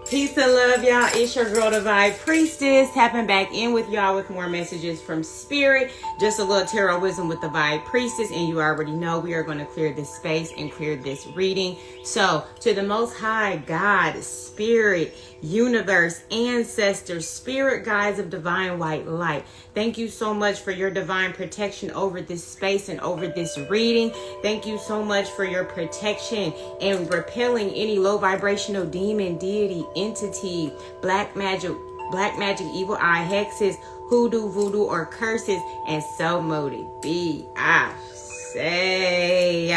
Peace and love, y'all. It's your girl, Divine Priestess, tapping back in with y'all with more messages from Spirit. Just a little tarot wisdom with Divine Priestess, and you already know we are going to clear this space and clear this reading. So, to the Most High God, Spirit, Universe, Ancestors, Spirit Guides of Divine White Light, thank you so much for your divine protection over this space and over this reading. Thank you so much for your protection and repelling any low vibrational demon, deity, entity, black magic, evil eye, hexes, hoodoo, voodoo, or curses, and so mote it be. I say,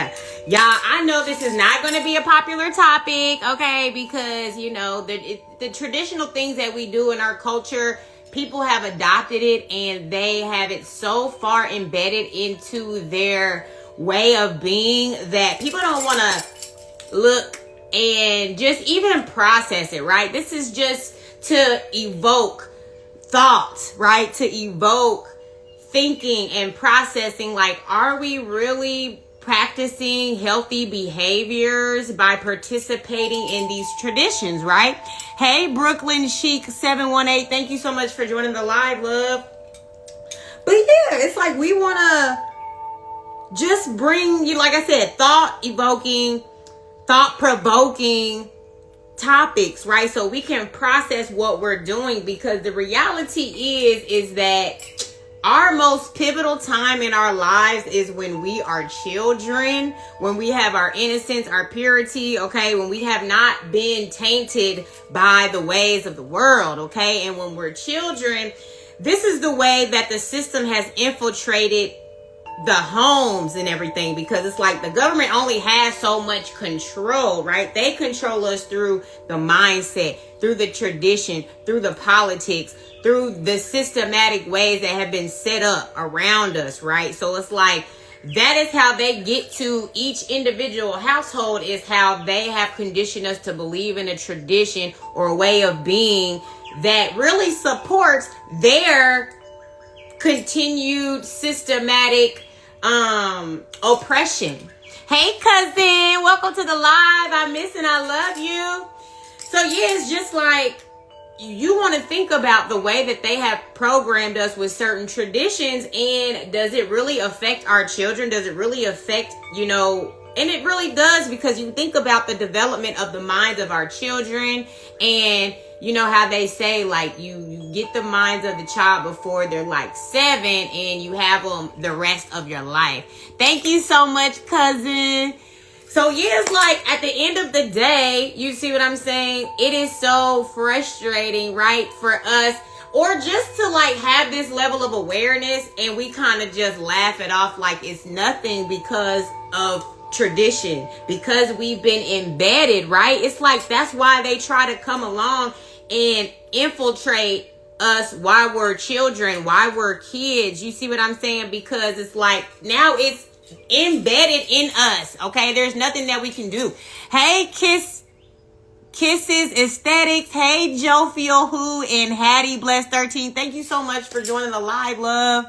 y'all, I know this is not going to be a popular topic, okay, because, you know, the traditional things that we do in our culture, people have adopted it and they have it so far embedded into their way of being that people don't want to look and just even process it, right? This is just to evoke thought, right? To evoke thinking and processing, like, are we really practicing healthy behaviors by participating in these traditions, right? Hey, Brooklyn Chic 718, thank you so much for joining the live, love. But yeah, it's like we want to just bring you, like I said, thought-evoking, thought-provoking topics, right? So we can process what we're doing, because the reality is that our most pivotal time in our lives is when we are children, when we have our innocence, our purity, okay? When we have not been tainted by the ways of the world, okay? And when we're children, this is the way that the system has infiltrated the homes and everything, because it's like the government only has so much control, right? They control us through the mindset, through the tradition, through the politics, through the systematic ways that have been set up around us, right? So it's like that is how they get to each individual household, is how they have conditioned us to believe in a tradition or a way of being that really supports their continued systematic oppression. Hey, cousin, welcome to the live. I miss and I love you. So yeah, it's just like you want to think about the way that they have programmed us with certain traditions, and does it really affect our children? Does it really affect, you know, and it really does, because you think about the development of the minds of our children, and you know how they say, like, you get the minds of the child before they're like 7, and you have them the rest of your life. Thank you so much, cousin. So yeah, it's like at the end of the day, you see what I'm saying? It is so frustrating, right, for us, or just to like have this level of awareness and we kind of just laugh it off like it's nothing because of tradition, because we've been embedded, right? It's like that's why they try to come along and infiltrate us while we're children, while we're kids. You see what I'm saying? Because it's like now it's embedded in us, okay? There's nothing that we can do. Hey, Kisses Aesthetics. Hey, Joe Feel Who and Hattie Bless 13. Thank you so much for joining the live, love.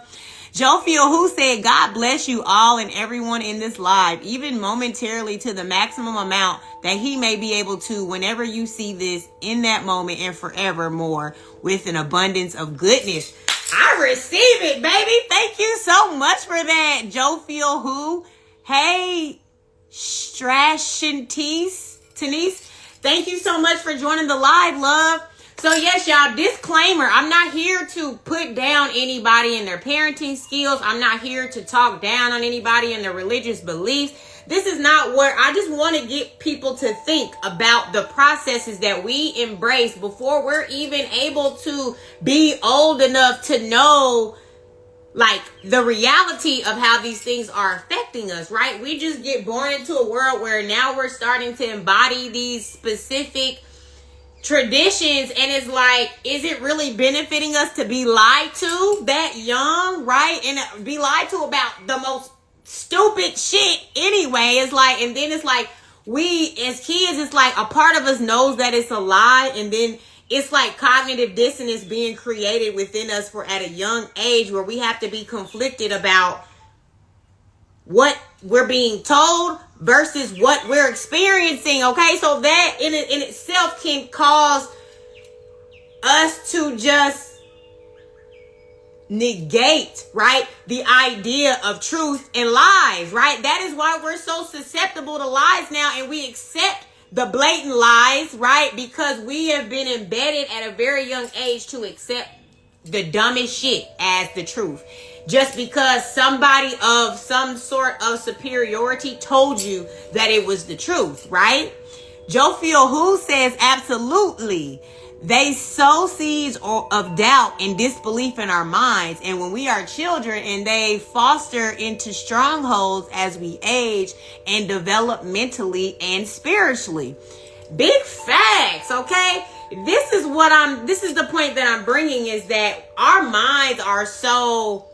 Joe Feel Who said, God bless you all and everyone in this live, even momentarily, to the maximum amount that he may be able to whenever you see this, in that moment and forevermore, with an abundance of goodness. I receive it, baby. Thank you so much for that, Joe Feel Who. Hey, Strashantis, Tanise, thank you so much for joining the live, love. So yes, y'all, disclaimer, I'm not here to put down anybody in their parenting skills. I'm not here to talk down on anybody in their religious beliefs. This is not where I just want to get people to think about the processes that we embrace before we're even able to be old enough to know, like, the reality of how these things are affecting us, right? We just get born into a world where now we're starting to embody these specific traditions, and it's like, is it really benefiting us to be lied to that young, right? And be lied to about the most stupid shit anyway. It's like, and then it's like, we as kids, it's like a part of us knows that it's a lie, and then it's like cognitive dissonance being created within us for at a young age, where we have to be conflicted about what we're being told versus what we're experiencing. Okay, so that in itself can cause us to just negate, right, the idea of truth and lies, right? That is why we're so susceptible to lies now, and we accept the blatant lies, right? Because we have been embedded at a very young age to accept the dumbest shit as the truth. Just because somebody of some sort of superiority told you that it was the truth, right? Jofiel Who says, absolutely. They sow seeds of doubt and disbelief in our minds. And when we are children, and they foster into strongholds as we age and develop mentally and spiritually. Big facts, okay? This is the point that I'm bringing, is that our minds are so,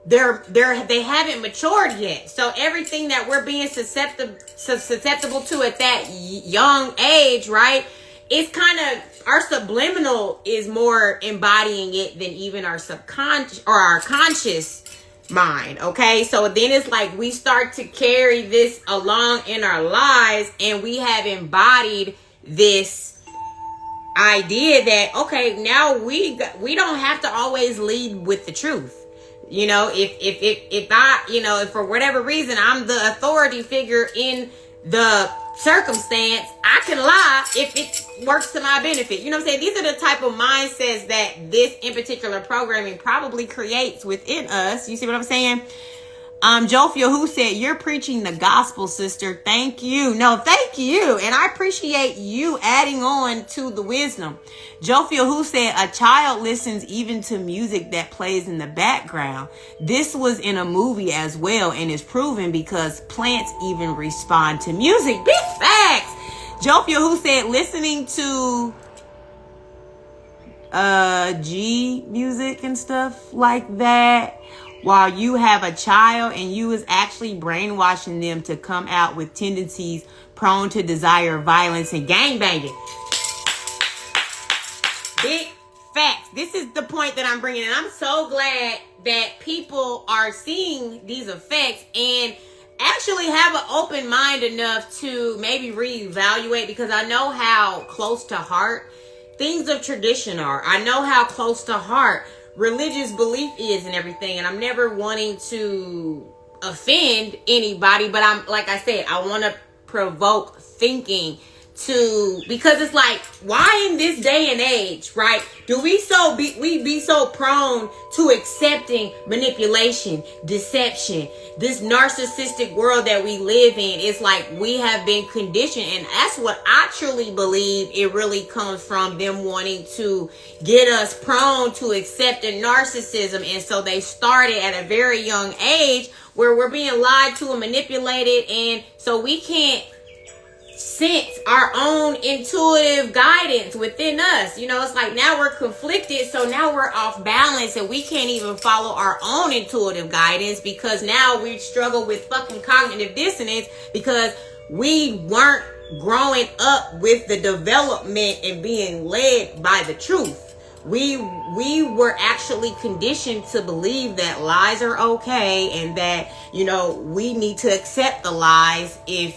they haven't matured yet. So everything that we're being susceptible to at that young age, right? It's kind of, our subliminal is more embodying it than even our subconscious or our conscious mind. Okay. So then it's like we start to carry this along in our lives, and we have embodied this idea that, okay, now we don't have to always lead with the truth. You know, if I, you know, if for whatever reason I'm the authority figure in the circumstance, I can lie if it works to my benefit. You know what I'm saying? These are the type of mindsets that this in particular programming probably creates within us. You see what I'm saying? Jofiel Who said, you're preaching the gospel, sister. Thank you. No, thank you. And I appreciate you adding on to the wisdom. Jofiel Who said, a child listens even to music that plays in the background. This was in a movie as well, and is proven because plants even respond to music. Big facts. Jofiel Who said, listening to G music and stuff like that while you have a child, and you is actually brainwashing them to come out with tendencies prone to desire violence and gangbanging. Big facts. This is the point that I'm bringing, and I'm so glad that people are seeing these effects and actually have an open mind enough to maybe reevaluate, because I know how close to heart things of tradition are. I know how close to heart religious belief is and everything, and I'm never wanting to offend anybody, but I'm, like I said, I want to provoke thinking because it's like, why in this day and age, right, do we be so prone to accepting manipulation, deception, this narcissistic world that we live in? It's like we have been conditioned, and that's what I truly believe it really comes from, them wanting to get us prone to accepting narcissism. And so they started at a very young age where we're being lied to and manipulated, and so we can't sense our own intuitive guidance within us. You know, it's like now we're conflicted, so now we're off balance, and we can't even follow our own intuitive guidance, because now we struggle with fucking cognitive dissonance because we weren't growing up with the development and being led by the truth. We were actually conditioned to believe that lies are okay, and that, you know, we need to accept the lies if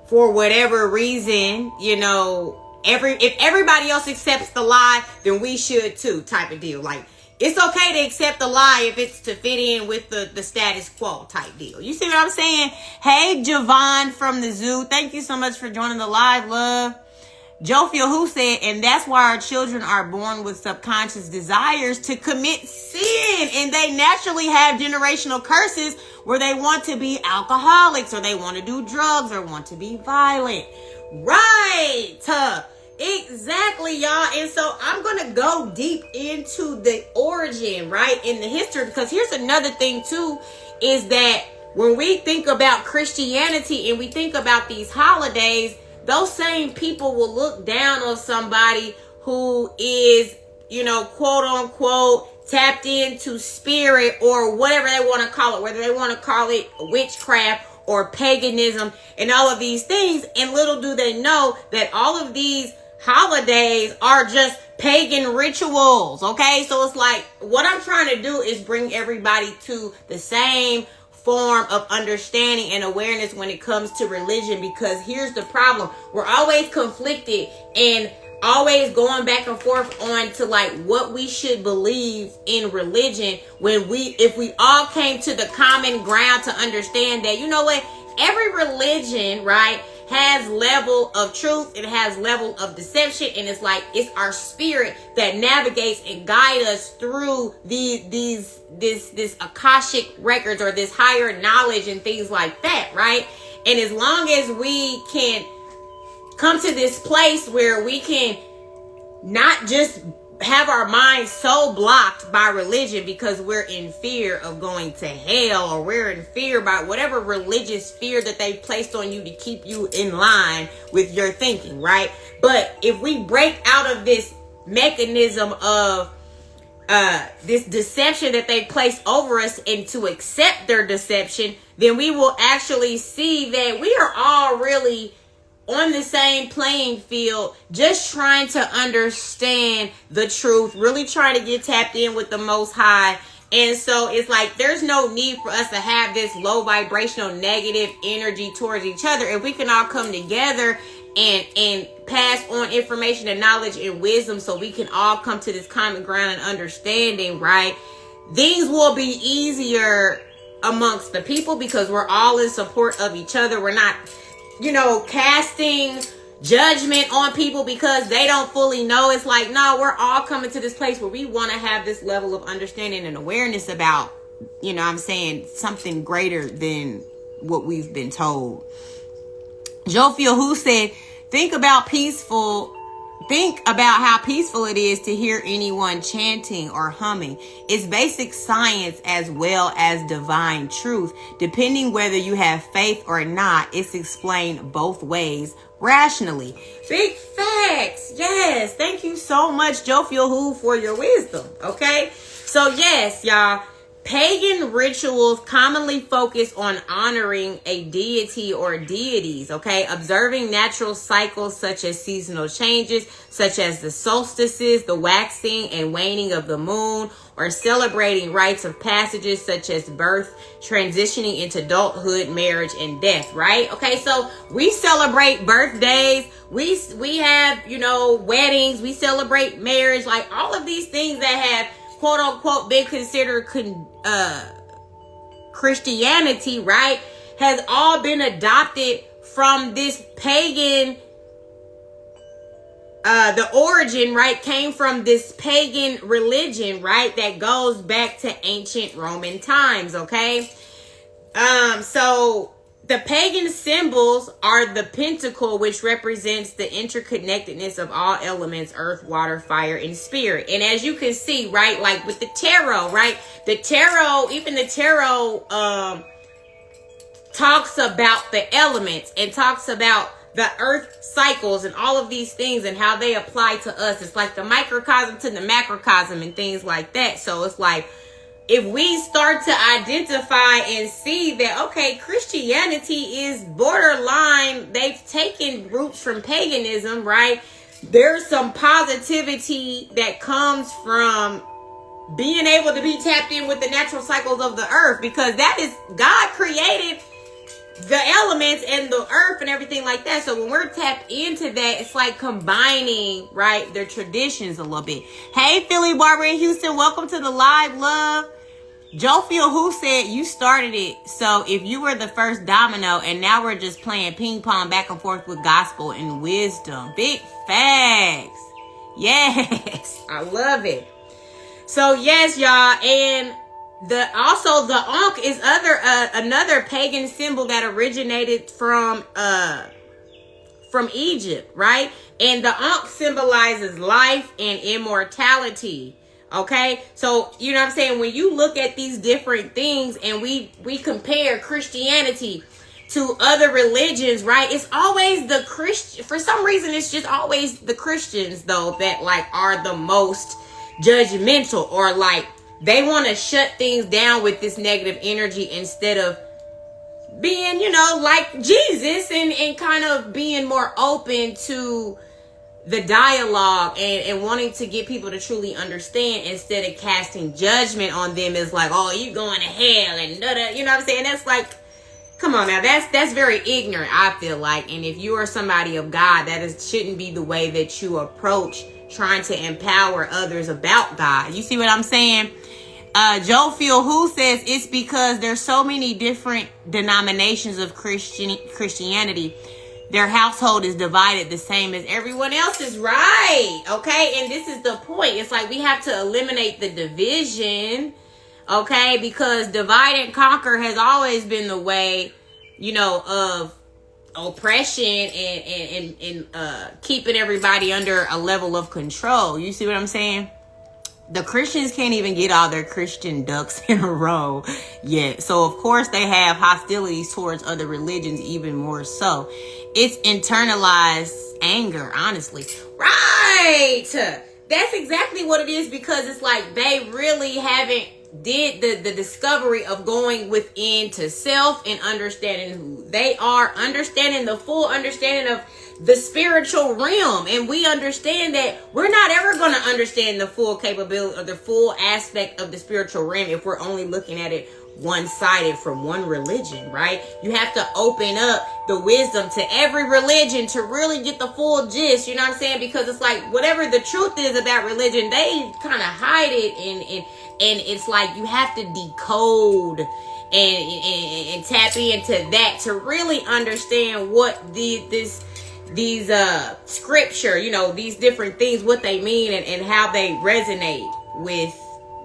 for whatever reason, you know, if everybody else accepts the lie, then we should too, type of deal. Like, it's okay to accept the lie if it's to fit in with the status quo type deal. You see what I'm saying? Hey, Javon from the zoo. Thank you so much for joining the live, love. Jofiel Who said, and that's why our children are born with subconscious desires to commit sin, and they naturally have generational curses where they want to be alcoholics, or they want to do drugs, or want to be violent. Right. Exactly, y'all. And so I'm going to go deep into the origin, right, in the history, because here's another thing too, is that when we think about Christianity and we think about these holidays, those same people will look down on somebody who is, you know, quote unquote, tapped into spirit, or whatever they want to call it, whether they want to call it witchcraft or paganism and all of these things. And little do they know that all of these holidays are just pagan rituals. Okay. So it's like, what I'm trying to do is bring everybody to the same form of understanding and awareness when it comes to religion, because here's the problem. We're always conflicted and always going back and forth on to like what we should believe in religion, when if we all came to the common ground to understand that, you know what, every religion, right, has level of truth, it has level of deception, and it's like it's our spirit that navigates and guides us through this Akashic records, or this higher knowledge and things like that, right? And as long as we can come to this place where we can not just have our minds so blocked by religion because we're in fear of going to hell, or we're in fear by whatever religious fear that they've placed on you to keep you in line with your thinking, right? But if we break out of this mechanism of this deception that they placed over us, and to accept their deception, then we will actually see that we are all really on the same playing field, just trying to understand the truth, really trying to get tapped in with the Most High. And so it's like there's no need for us to have this low vibrational negative energy towards each other. If we can all come together and pass on information and knowledge and wisdom, so we can all come to this common ground and understanding, right? Things will be easier amongst the people because we're all in support of each other. We're not, casting judgment on people because they don't fully know. It's like, no, we're all coming to this place where we want to have this level of understanding and awareness about, something greater than what we've been told. Jofiel, who said, think about how peaceful it is to hear anyone chanting or humming. It's basic science as well as divine truth. Depending whether you have faith or not, it's explained both ways rationally. Big facts. Yes. Thank you so much, Jofiel, who, for your wisdom. Okay. So yes, y'all. Pagan rituals commonly focus on honoring a deity or deities, okay? Observing natural cycles such as seasonal changes, such as the solstices, the waxing and waning of the moon, or celebrating rites of passages such as birth, transitioning into adulthood, marriage, and death, right? Okay, so we celebrate birthdays, we have, weddings, we celebrate marriage, like all of these things that have quote unquote been considered Christianity, right, has all been adopted from this pagan, the origin, right, came from this pagan religion, right, that goes back to ancient Roman times, okay? So the pagan symbols are the pentacle, which represents the interconnectedness of all elements, earth, water, fire, and spirit. And as you can see, right, like with the tarot, right, even the tarot talks about the elements and talks about the earth cycles and all of these things and how they apply to us. It's like the microcosm to the macrocosm and things like that. So it's like, if we start to identify and see that, okay, Christianity is borderline, they've taken roots from paganism, right? There's some positivity that comes from being able to be tapped in with the natural cycles of the earth, because that is, God created the elements and the earth and everything like that. So when we're tapped into that, it's like combining, right, their traditions a little bit. Hey, Philly, Barbara in Houston, welcome to the live, love. Jofiel, who said you started it, so if you were the first domino and now we're just playing ping pong back and forth with gospel and wisdom. Big facts. Yes, I love it. So yes, y'all, and the Ankh is another pagan symbol that originated from Egypt, right? And the Ankh symbolizes life and immortality. Okay, so you know what I'm saying, when you look at these different things and we compare Christianity to other religions, right, it's always the Christian, for some reason it's just always the Christians though that like are the most judgmental, or like they want to shut things down with this negative energy instead of being, like Jesus and kind of being more open to the dialogue and wanting to get people to truly understand instead of casting judgment on them is like, oh, you going to hell and da-da, you know what I'm saying? That's like, come on now, that's very ignorant, I feel like. And if you are somebody of God, shouldn't be the way that you approach trying to empower others about God. You see what I'm saying? Joe Phil who says it's because there's so many different denominations of Christianity. Their household is divided the same as everyone else's, right? Okay, and this is the point. It's like we have to eliminate the division, okay? Because divide and conquer has always been the way, of oppression and keeping everybody under a level of control. You see what I'm saying? The Christians can't even get all their Christian ducks in a row yet. So, of course, they have hostilities towards other religions even more so. It's internalized anger, honestly. Right! That's exactly what it is, because it's like they really haven't did the discovery of going within to self and understanding who they are, understanding the full understanding of the spiritual realm. And we understand that we're not ever going to understand the full capability or the full aspect of the spiritual realm if we're only looking at it one-sided from one religion, right? You have to open up the wisdom to every religion to really get the full gist, you know what I'm saying? Because it's like whatever the truth is about religion, they kind of hide it, and it's like you have to decode and tap into that to really understand what these scripture, these different things, what they mean and how they resonate with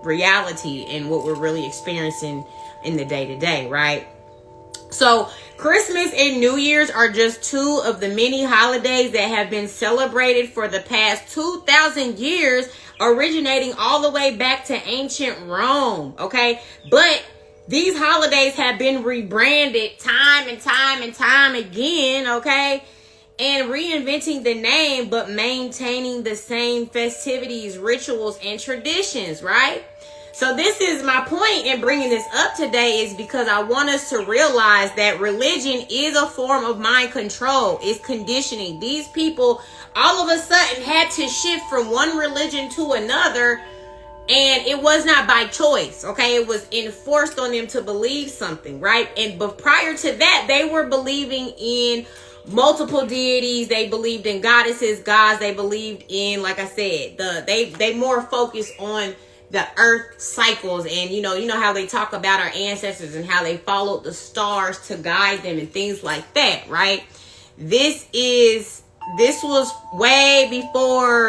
reality and what we're really experiencing in the day-to-day, right? So Christmas and New Year's are just two of the many holidays that have been celebrated for the past 2,000 years, originating all the way back to ancient Rome, okay? But these holidays have been rebranded time and time again, okay? And reinventing the name, but maintaining the same festivities, rituals, and traditions, right? So this is my point in bringing this up today, is because I want us to realize that religion is a form of mind control. It's conditioning. These people all of a sudden had to shift from one religion to another, and it was not by choice, okay? It was enforced on them to believe something, right? But prior to that, they were believing in multiple deities. They believed in goddesses, gods. They believed in, like I said, they more focused on the earth cycles, and you know how they talk about our ancestors and how they followed the stars to guide them and things like that, right? This was way before,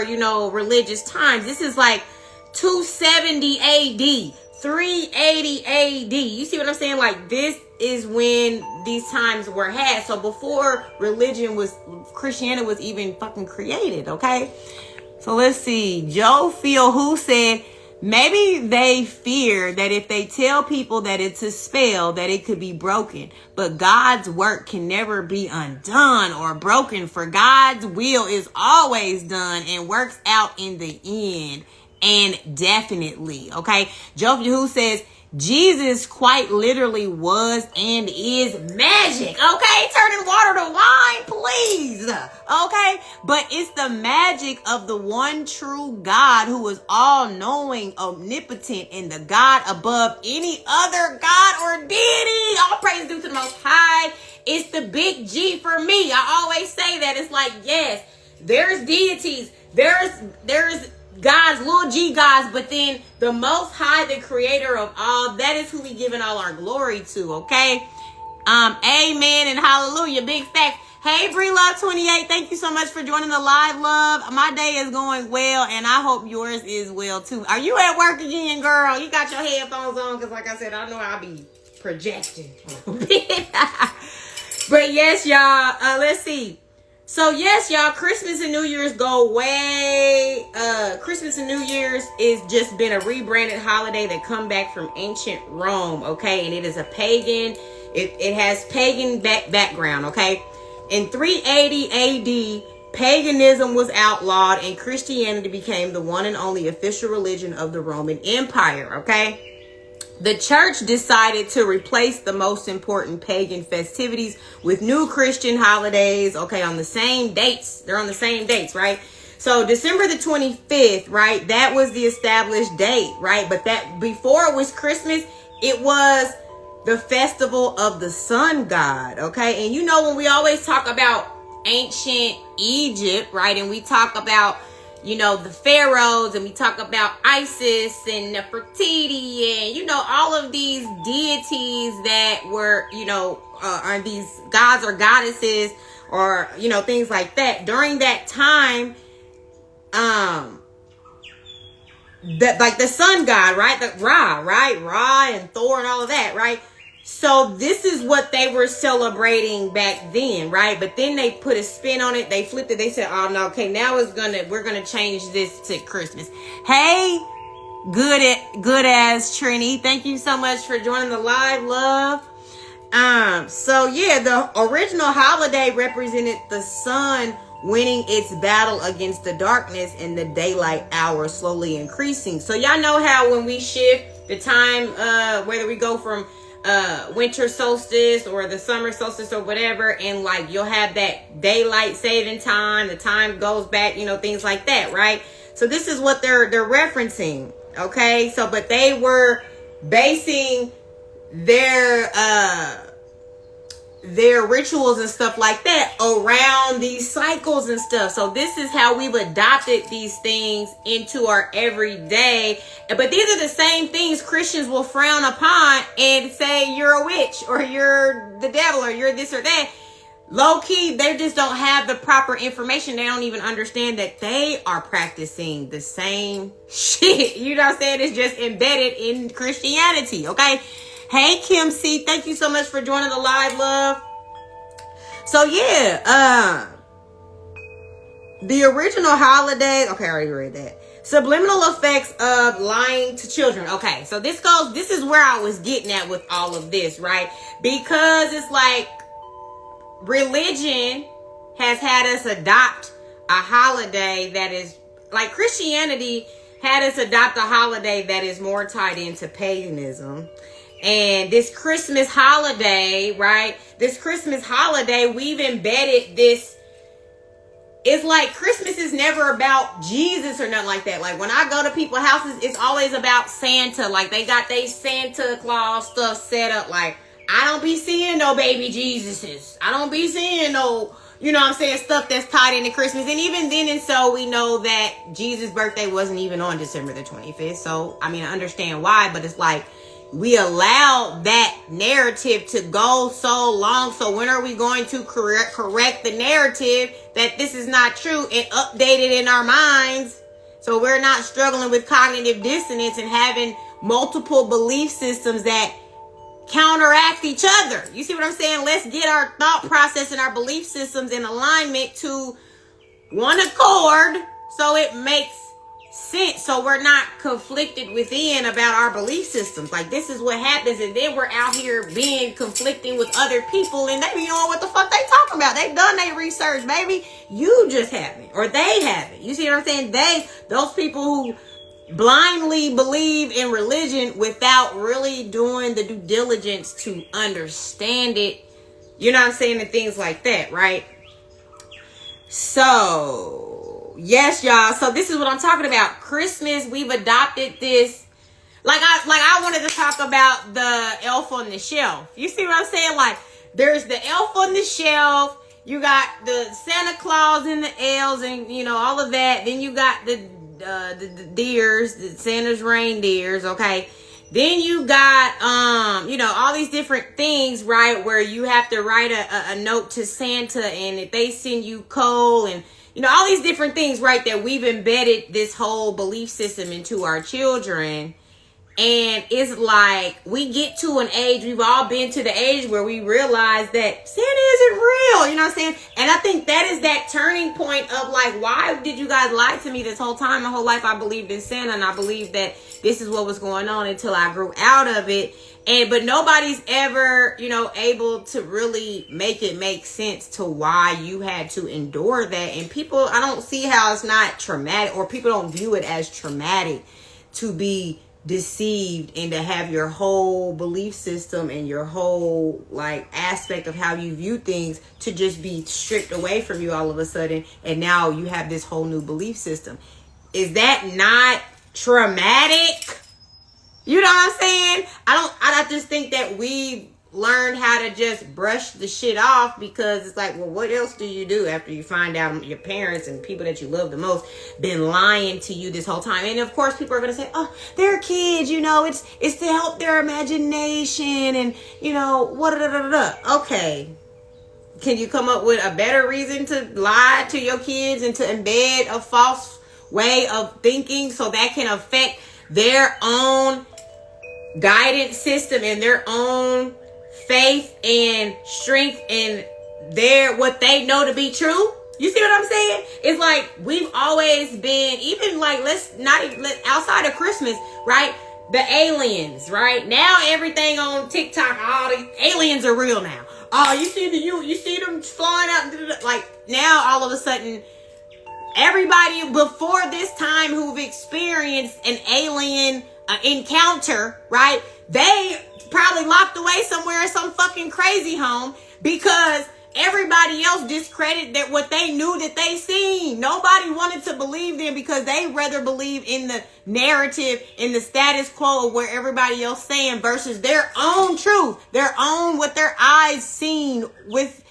religious times. This is like 270 AD, 380 AD. You see what I'm saying? Like, this is when these times were had. So before Christianity was even fucking created, okay? So let's see. Joe Phil who said, maybe they fear that if they tell people that it's a spell, that it could be broken. But God's work can never be undone or broken, for God's will is always done and works out in the end. And definitely, okay? Joe who says, Jesus quite literally was and is magic, okay? Turning water to wine, please, okay? But it's the magic of the one true God who is all-knowing, omnipotent, and the God above any other God or deity. All praise due to the Most High. It's the big G for me. I always say that. It's like, yes, there's deities. There's God's, little g gods, but then the Most High, the creator of all, that is who we giving all our glory to, okay? Amen and hallelujah. Big facts. Hey, Bree Love 28, thank you so much for joining the live, love. My day is going well, and I hope yours is well too. Are you at work again, girl? You got your headphones on, because like I said, I know I'll be projecting a little bit. But yes, y'all, let's see. So yes, y'all, Christmas and New Year's go way. Christmas and New Year's is just been a rebranded holiday that come back from ancient Rome, okay? And it is a pagan. It has pagan background, okay? In 380 AD, paganism was outlawed and Christianity became the one and only official religion of the Roman Empire, okay? The church decided to replace the most important pagan festivities with new Christian holidays, okay, on the same dates. They're on the same dates, right? So December the 25th, right? That was the established date, right? But that before it was Christmas, it was the festival of the sun god, okay? And you know, when we always talk about ancient Egypt, right? And we talk about, you know, the pharaohs, and we talk about Isis and Nefertiti, and, you know, all of these deities that were, you know, are these gods or goddesses or, you know, things like that. During that time, that like the sun god, right? The Ra, right? Ra and Thor and all of that, right? So this is what they were celebrating back then, right? But then they put a spin on it. They flipped it. They said, "Oh no, okay, now we're gonna change this to Christmas." Hey, good as Trini, thank you so much for joining the live, love. So yeah, the original holiday represented the sun winning its battle against the darkness and the daylight hour slowly increasing. So y'all know how when we shift the time, whether we go from winter solstice or the summer solstice or whatever, and like you'll have that daylight saving time, the time goes back, you know, things like that, right? So this is what they're referencing, okay? So but they were basing their rituals and stuff like that around these cycles and stuff. So this is how we've adopted these things into our everyday. But these are the same things Christians will frown upon and say you're a witch or you're the devil or you're this or that. Low key, they just don't have the proper information. They don't even understand that they are practicing the same shit. You know what I'm saying? It's just embedded in Christianity, okay? Hey, Kim C, thank you so much for joining the live, love. So, yeah, the original holiday, okay, I already read that. Subliminal effects of lying to children. Okay, so this is where I was getting at with all of this, right? Because it's like religion has had us adopt a holiday that is, like Christianity had us adopt a holiday that is more tied into paganism. And this Christmas holiday, right? This Christmas holiday, we've embedded this. It's like Christmas is never about Jesus or nothing like that. Like when I go to people's houses, it's always about Santa. Like they got their Santa Claus stuff set up. Like I don't be seeing no baby Jesuses. I don't be seeing no, you know what I'm saying, stuff that's tied into Christmas. And even then, and so we know that Jesus' birthday wasn't even on December the 25th. So, I mean, I understand why, but it's like, we allowed that narrative to go so long. So when are we going to correct the narrative that this is not true and update it in our minds so we're not struggling with cognitive dissonance and having multiple belief systems that counteract each other? You see what I'm saying? Let's get our thought process and our belief systems in alignment to one accord so it makes sense, so we're not conflicted within about our belief systems. Like this is what happens, and then we're out here being conflicting with other people and they be knowing what the fuck they talking about. They've done their research, baby. You just haven't, or they haven't. You see what I'm saying? Those people who blindly believe in religion without really doing the due diligence to understand it, you know what I'm saying, and things like that, right? So yes, y'all. So this is what I'm talking about. Christmas, we've adopted this. Like I wanted to talk about the elf on the shelf. You see what I'm saying? Like there's the elf on the shelf. You got the Santa Claus and the elves and, you know, all of that. Then you got the deers, the Santa's reindeers. Okay. Then you got, you know, all these different things, right? Where you have to write a note to Santa, and if they send you coal and, you know, all these different things, right? That we've embedded this whole belief system into our children. And it's like we get to an age, we've all been to the age where we realize that Santa isn't real, you know what I'm saying? And I think that is that turning point of like, why did you guys lie to me this whole time? My whole life I believed in Santa, and I believed that this is what was going on until I grew out of it. But nobody's ever, you know, able to really make it make sense to why you had to endure that. And people, I don't see how it's not traumatic, or people don't view it as traumatic to be deceived and to have your whole belief system and your whole like aspect of how you view things to just be stripped away from you all of a sudden, and now you have this whole new belief system. Is that not traumatic? You know what I'm saying? I just think that we learned how to just brush the shit off, because it's like, well, what else do you do after you find out your parents and people that you love the most been lying to you this whole time? And of course people are going to say, oh, they're kids, you know, it's to help their imagination and, you know, what. Okay. Can you come up with a better reason to lie to your kids and to embed a false way of thinking so that can affect their own guidance system and their own faith and strength and what they know to be true? You see what I'm saying? It's like we've always been, even like outside of Christmas, right? The aliens, right? Now everything on TikTok, all the aliens are real now. Oh, you see them flying out, like now all of a sudden everybody before this time who've experienced an alien encounter, right? They probably locked away somewhere in some fucking crazy home because everybody else discredited that what they knew that they seen. Nobody wanted to believe them because they rather believe in the narrative, in the status quo of where everybody else saying versus their own truth, their own what their eyes seen with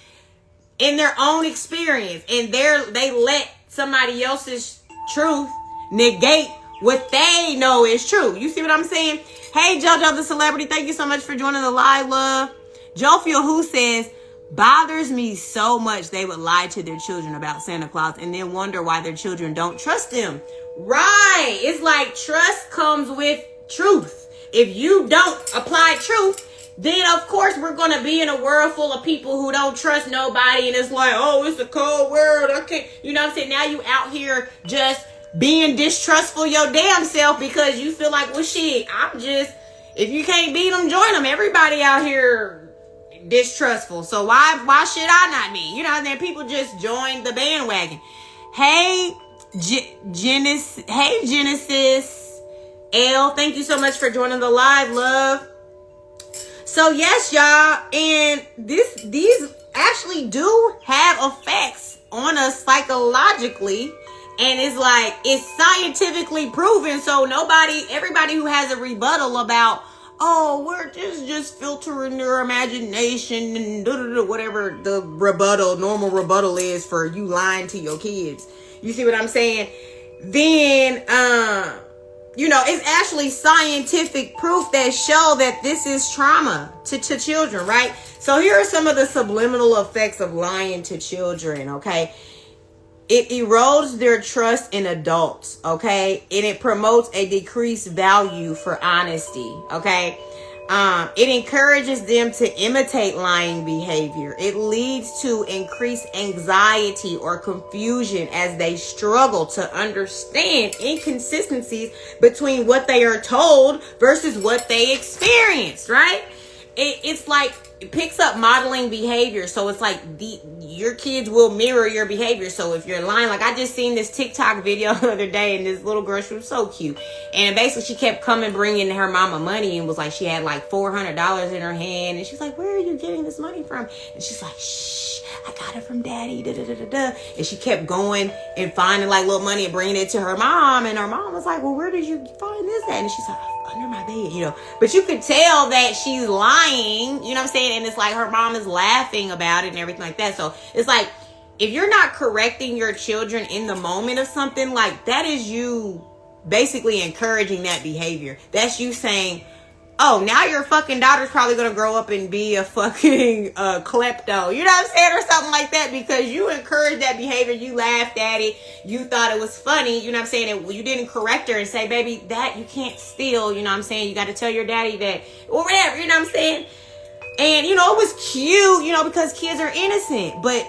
in their own experience, and they let somebody else's truth negate what they know is true. You see what I'm saying? Hey, JoJo the Celebrity, thank you so much for joining the live, love. Jofiel who says, bothers me so much they would lie to their children about Santa Claus and then wonder why their children don't trust them. Right. It's like trust comes with truth. If you don't apply truth, then of course we're going to be in a world full of people who don't trust nobody, and it's like, oh, it's a cold world. I can't, you know what I'm saying? Now you out here just being distrustful your damn self because you feel like, well, shit, if you can't beat them, join them. Everybody out here distrustful. So why should I not be? You know what I'm saying? People just join the bandwagon. Hey, Genesis L, thank you so much for joining the live, love. So yes, y'all, and these actually do have effects on us psychologically. And it's like, it's scientifically proven. So everybody who has a rebuttal about, oh, we're just filtering your imagination and whatever the normal rebuttal is for you lying to your kids. You see what I'm saying? Then, it's actually scientific proof that show that this is trauma to children, right? So here are some of the subliminal effects of lying to children, okay? It erodes their trust in adults, okay? And it promotes a decreased value for honesty, okay? It encourages them to imitate lying behavior. It leads to increased anxiety or confusion as they struggle to understand inconsistencies between what they are told versus what they experienced, right? It's like, it picks up modeling behavior. So it's like your kids will mirror your behavior. So if you're lying, like I just seen this TikTok video the other day, and this little girl, she was so cute. And basically she kept bringing her mama money, and was like, she had like $400 in her hand. And she's like, where are you getting this money from? And she's like, shh, I got it from daddy. And she kept going and finding like little money and bringing it to her mom. And her mom was like, well, where did you find this at? And she's like, under my bed, but you could tell that she's lying, you know what I'm saying? And it's like her mom is laughing about it and everything like that. So it's like, if you're not correcting your children in the moment of something, like that is you basically encouraging that behavior. That's you saying, oh, now your fucking daughter's probably going to grow up and be a fucking klepto. You know what I'm saying? Or something like that, because you encouraged that behavior. You laughed at it. You thought it was funny. You know what I'm saying? And you didn't correct her and say, baby, that you can't steal. You know what I'm saying? You got to tell your daddy that, or whatever. You know what I'm saying? And, it was cute, because kids are innocent. But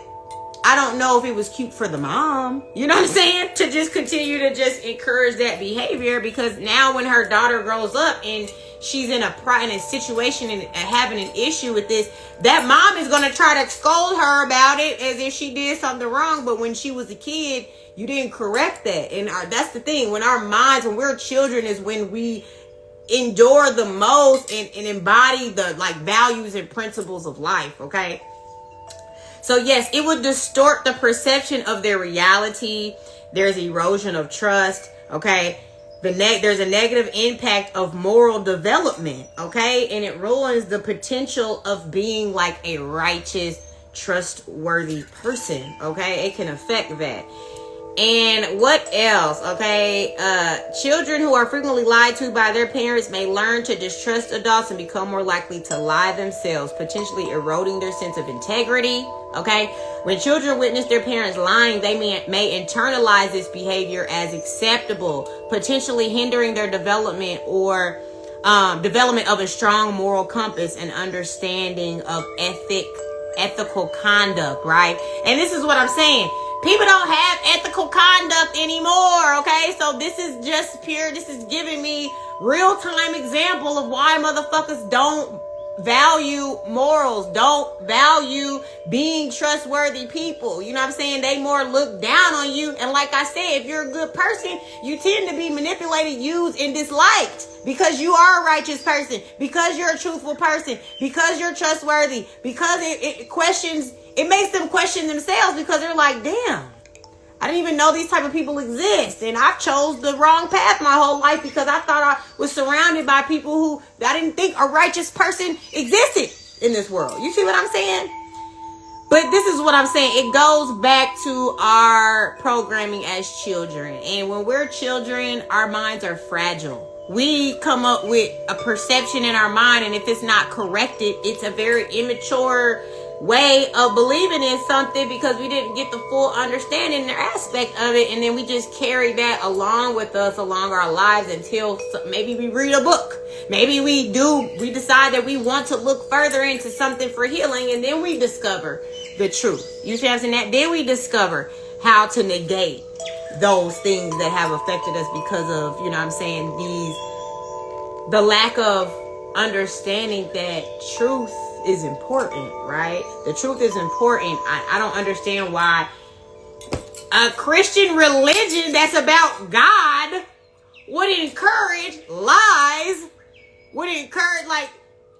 I don't know if it was cute for the mom, you know what I'm saying? To just continue to just encourage that behavior, because now when her daughter grows up and she's in a situation and having an issue with this, that mom is going to try to scold her about it as if she did something wrong. But when she was a kid, you didn't correct that. And that's the thing. When we're children is when we endure the most and embody the like values and principles of life. Okay. So yes, it would distort the perception of their reality. There's erosion of trust. Okay. There's a negative impact of moral development. Okay. And it ruins the potential of being like a righteous, trustworthy person. Okay. It can affect that. And what else? Okay. Children who are frequently lied to by their parents may learn to distrust adults and become more likely to lie themselves, potentially eroding their sense of integrity. Okay. When children witness their parents lying, they may internalize this behavior as acceptable, potentially hindering their development or development of a strong moral compass and understanding of ethical conduct, right? And this is what I'm saying. People don't have ethical conduct anymore, okay? So this is just pure, this is giving me real-time example of why motherfuckers don't value morals, don't value being trustworthy people. You know what I'm saying? They more look down on you. And like I said, if you're a good person, you tend to be manipulated, used, and disliked because you are a righteous person, because you're a truthful person, because you're trustworthy, because it makes them question themselves because they're like, damn, I didn't even know these type of people exist. And I chose the wrong path my whole life because I thought I was surrounded by people who I didn't think a righteous person existed in this world. You see what I'm saying? But this is what I'm saying. It goes back to our programming as children. And when we're children, our minds are fragile. We come up with a perception in our mind, and if it's not corrected, it's a very immature way of believing in something because we didn't get the full understanding and aspect of it, and then we just carry that along with us along our lives until maybe we read a book, maybe we decide that we want to look further into something for healing, and then we discover the truth. You see what I'm saying? That then we discover how to negate those things that have affected us because of, you know what I'm saying, the lack of understanding that truth is important, right? The truth is important. I don't understand why a Christian religion that's about God would encourage lies, would encourage, like,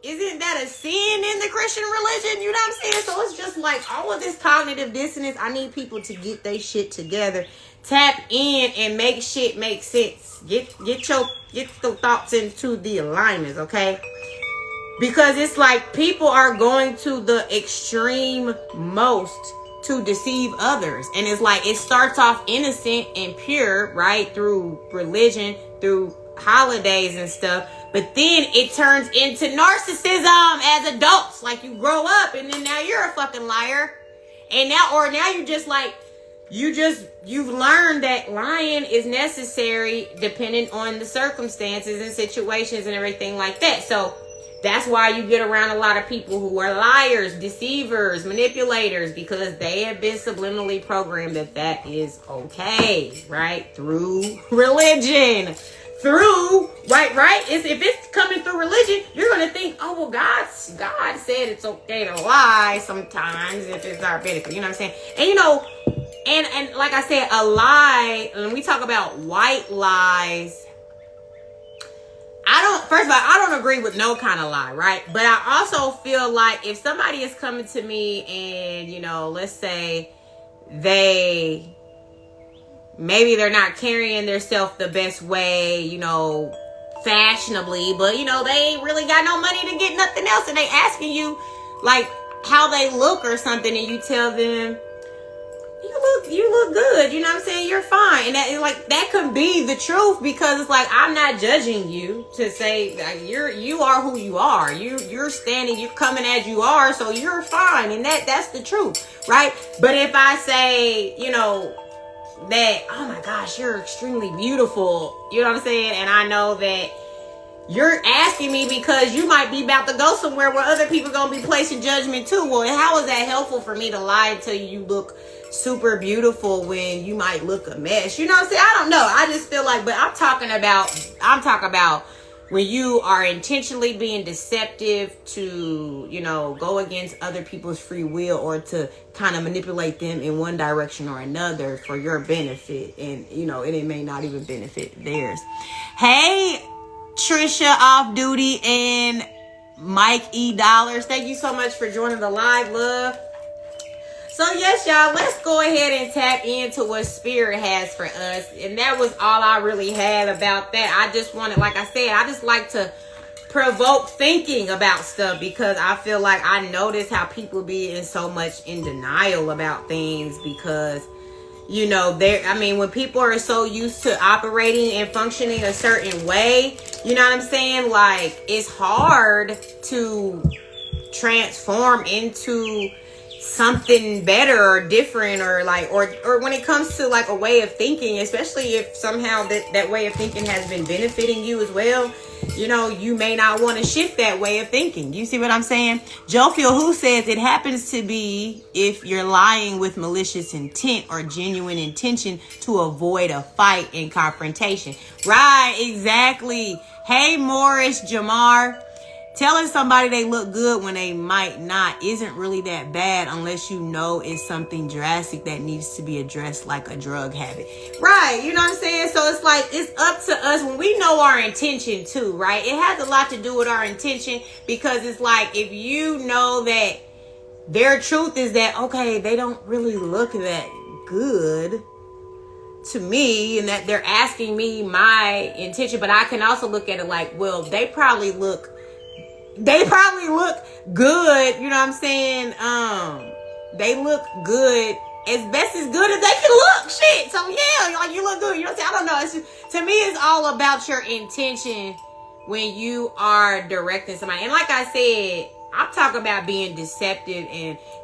isn't that a sin in the Christian religion? You know what I'm saying? So it's just like all of this cognitive dissonance. I need people to get their shit together, tap in, and make shit make sense. Get the thoughts into the alignments, okay? Because it's like people are going to the extreme most to deceive others. And it's like it starts off innocent and pure, right? Through religion, through holidays and stuff. But then it turns into narcissism as adults. Like you grow up and then now you're a fucking liar. And now you're just like, you've learned that lying is necessary depending on the circumstances and situations and everything like that. So that's why you get around a lot of people who are liars, deceivers, manipulators, because they have been subliminally programmed that is okay, right? Through religion. Right? If it's coming through religion, you're going to think, oh, well, God said it's okay to lie sometimes if it's our benefit. You know what I'm saying? And, you know, and like I said, a lie, when we talk about white lies, first of all, I don't agree with no kind of lie, right? But I also feel like if somebody is coming to me and, you know, let's say maybe they're not carrying themselves the best way, you know, fashionably, but, you know, they ain't really got no money to get nothing else, and they asking you, like, how they look or something, and you tell them, you look good, you know what I'm saying, you're fine. And that could be the truth, because it's like, I'm not judging you to say like, you are who you are. You're coming as you are, so you're fine, and that's the truth, right? But if I say, you know, that, oh my gosh, you're extremely beautiful, you know what I'm saying, and I know that you're asking me because you might be about to go somewhere where other people are going to be placing judgment too. Well, how is that helpful for me to lie and tell you look super beautiful when you might look a mess? You know what I'm saying? I don't know. I just feel like, but I'm talking about when you are intentionally being deceptive to, you know, go against other people's free will or to kind of manipulate them in one direction or another for your benefit. And, you know, and it may not even benefit theirs. Hey, Trisha Off Duty and Mike E. Dollars. Thank you so much for joining the live, love. So yes, y'all, let's go ahead and tap into what Spirit has for us. And that was all I really had about that. I just wanted, like I said, I just like to provoke thinking about stuff, because I feel like I notice how people be in so much in denial about things, because you know, when people are so used to operating and functioning a certain way, you know what I'm saying? Like, it's hard to transform into something better or different, or like, or when it comes to like a way of thinking, especially if somehow that way of thinking has been benefiting you as well, you know, you may not want to shift that way of thinking. You see what I'm saying? Joe Phil Who says it happens to be if you're lying with malicious intent or genuine intention to avoid a fight and confrontation. Right, exactly. Hey, Morris Jamar. Telling somebody they look good when they might not isn't really that bad unless you know it's something drastic that needs to be addressed, like a drug habit. Right, you know what I'm saying? So it's like, it's up to us when we know our intention too, right? It has a lot to do with our intention, because it's like, if you know that their truth is that, okay, they don't really look that good to me, and that they're asking me my intention, but I can also look at it like, well, they probably look good, you know what I'm saying? They look good as best as good as they can look. Shit. So yeah, like, you look good. You know what I'm saying? I don't know. It's just, to me, it's all about your intention when you are directing somebody. And like I said, I'm talking about being deceptive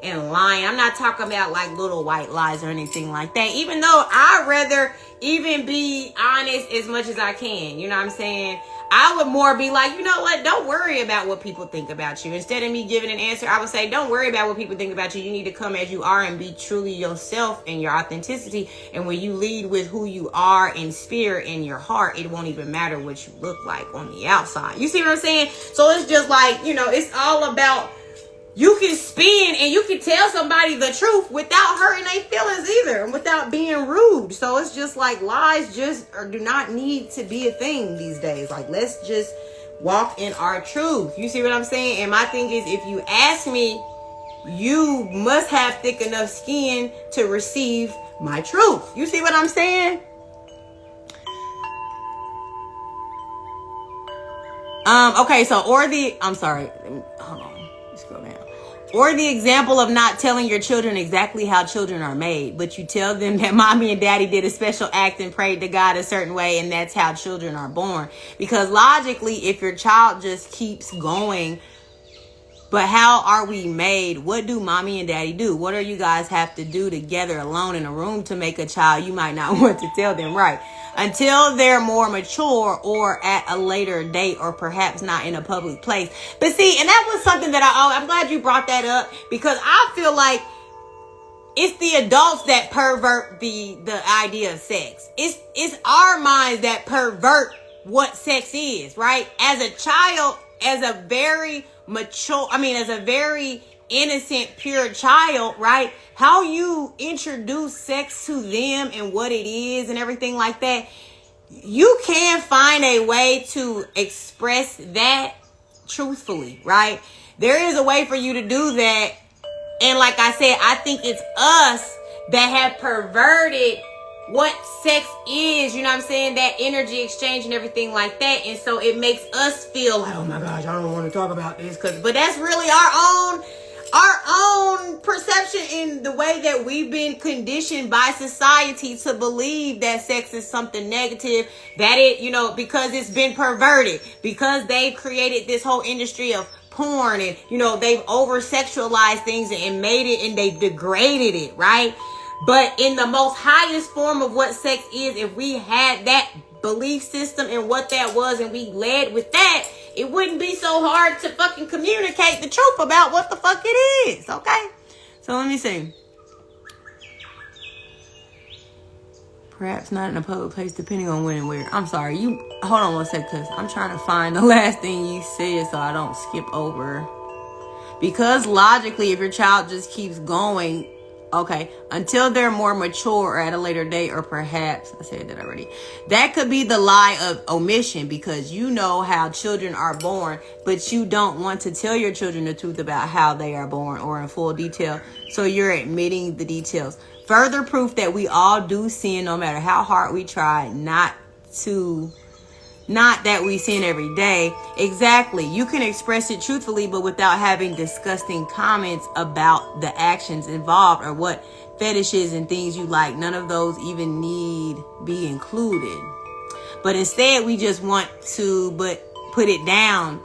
and lying. I'm not talking about like little white lies or anything like that. Even though I'd rather even be honest as much as I can. You know what I'm saying? I would more be like, you know what? Don't worry about what people think about you. Instead of me giving an answer, I would say, don't worry about what people think about you. You need to come as you are and be truly yourself and your authenticity. And when you lead with who you are in spirit and your heart, it won't even matter what you look like on the outside. You see what I'm saying? So it's just like, you know, it's all about, you can spin and you can tell somebody the truth without hurting their feelings either, and without being rude. So it's just like, lies just do not need to be a thing these days. Like, let's just walk in our truth. You see what I'm saying? And my thing is, if you ask me, you must have thick enough skin to receive my truth. You see what I'm saying? Okay, so, I'm sorry. Hold on. Let's go down. Or the example of not telling your children exactly how children are made, but you tell them that mommy and daddy did a special act and prayed to God a certain way, and that's how children are born. Because logically, if your child just keeps going, but how are we made? What do mommy and daddy do? What do you guys have to do together alone in a room to make a child? You might not want to tell them, right? Until they're more mature, or at a later date, or perhaps not in a public place. But see, and that was something that I'm glad you brought that up, because I feel like it's the adults that pervert the idea of sex. It's our minds that pervert what sex is, right? As a child, as a very innocent, pure child, right? How you introduce sex to them and what it is and everything like that, you can find a way to express that truthfully, right? There is a way for you to do that. And like I said, I think it's us that have perverted what sex is, you know what I'm saying? That energy exchange and everything like that. And so it makes us feel like, oh my gosh, I don't want to talk about this. But that's really our own perception in the way that we've been conditioned by society to believe that sex is something negative, that it, you know, because it's been perverted, because they've created this whole industry of porn, and, you know, they've over sexualized things and made it, and they've degraded it, right? But in the most highest form of what sex is, if we had that belief system and what that was, and we led with that, it wouldn't be so hard to fucking communicate the truth about what the fuck it is, okay? So let me see. Perhaps not in a public place, depending on when and where. I'm sorry, hold on one sec, because I'm trying to find the last thing you said so I don't skip over. Because logically, if your child just keeps going, Okay, until they're more mature or at a later date, or perhaps, I said that already. That could be the lie of omission, because you know how children are born, but you don't want to tell your children the truth about how they are born or in full detail. So you're admitting the details. Further proof that we all do sin, no matter how hard we try not that we sin every day. Exactly. You can express it truthfully, but without having disgusting comments about the actions involved or what fetishes and things you like. None of those even need be included. But instead, we just want to put it down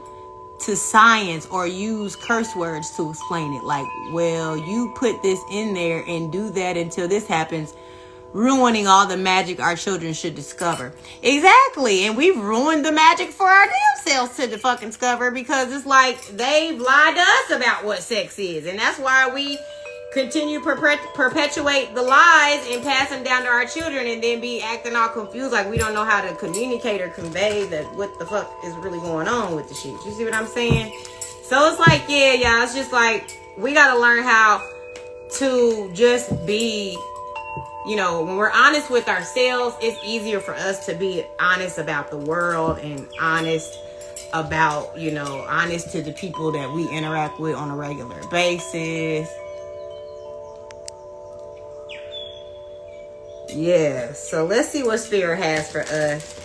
to science or use curse words to explain it. Like, well, you put this in there and do that until this happens, ruining all the magic our children should discover. Exactly. And we've ruined the magic for our damn selves to fucking discover, because it's like they've lied to us about what sex is. And that's why we continue perpetuate the lies and pass them down to our children, and then be acting all confused like we don't know how to communicate or convey that what the fuck is really going on with the shit. You see what I'm saying? So it's like, yeah, y'all, it's just like we gotta learn how to just be, you know, when we're honest with ourselves, it's easier for us to be honest about the world and honest about, you know, honest to the people that we interact with on a regular basis. Yeah, so let's see what Spirit has for us.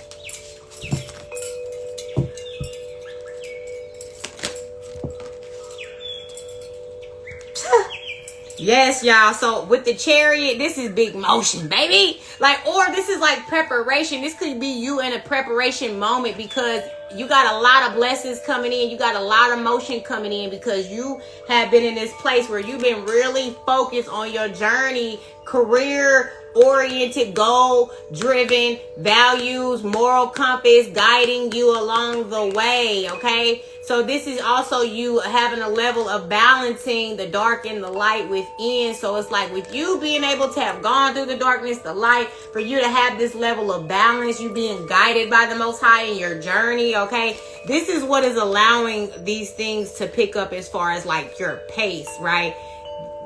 Yes, y'all. So with the Chariot, this is big motion, baby. Like, or this is like preparation. This could be you in a preparation moment, because you got a lot of blessings coming in. You got a lot of motion coming in, because you have been in this place where you've been really focused on your journey, career oriented, goal driven, values, moral compass guiding you along the way. Okay. So this is also you having a level of balancing the dark and the light within. So it's like with you being able to have gone through the darkness, the light, for you to have this level of balance, you being guided by the Most High in your journey. Okay. This is what is allowing these things to pick up as far as like your pace, right?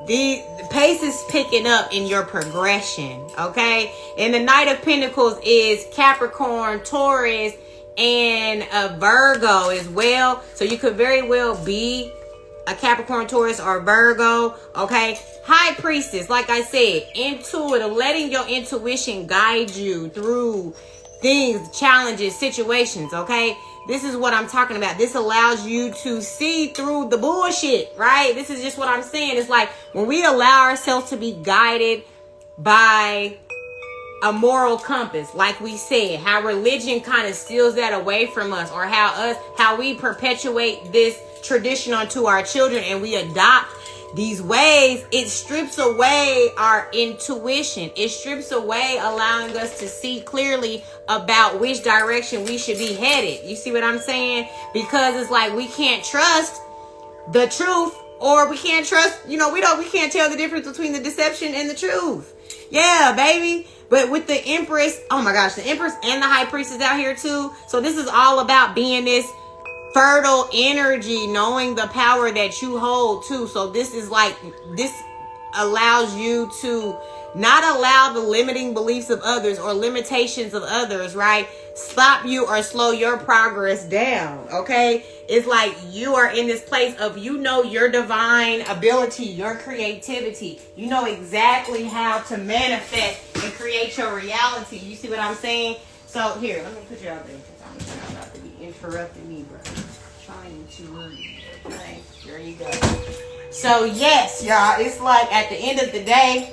The pace is picking up in your progression. Okay. And the Knight of Pentacles is Capricorn, Taurus, and a Virgo as well. So you could very well be a Capricorn, Taurus, or Virgo. Okay. High Priestess, like I said, intuitive, letting your intuition guide you through things, challenges, situations. Okay. This is what I'm talking about. This allows you to see through the bullshit, right? This is just what I'm saying. It's like when we allow ourselves to be guided by a moral compass, like we said, how religion kind of steals that away from us, or how we perpetuate this tradition onto our children and we adopt these ways. It strips away our intuition. It strips away allowing us to see clearly about which direction we should be headed. You see what I'm saying? Because it's like we can't trust the truth, or we can't trust, we can't tell the difference between the deception and the truth. Yeah, baby. But with the Empress, oh my gosh, the Empress and the High Priestess out here too. So this is all about being this fertile energy, knowing the power that you hold too. So this is like, this allows you to not allow the limiting beliefs of others or limitations of others, right, stop you or slow your progress down. Okay. It's like you are in this place of, your divine ability, your creativity. You know exactly how to manifest and create your reality. You see what I'm saying? So here, let me put you out there, because I'm about to be interrupting me, bro. Trying to read. Okay, there you go. So yes, y'all, it's like at the end of the day,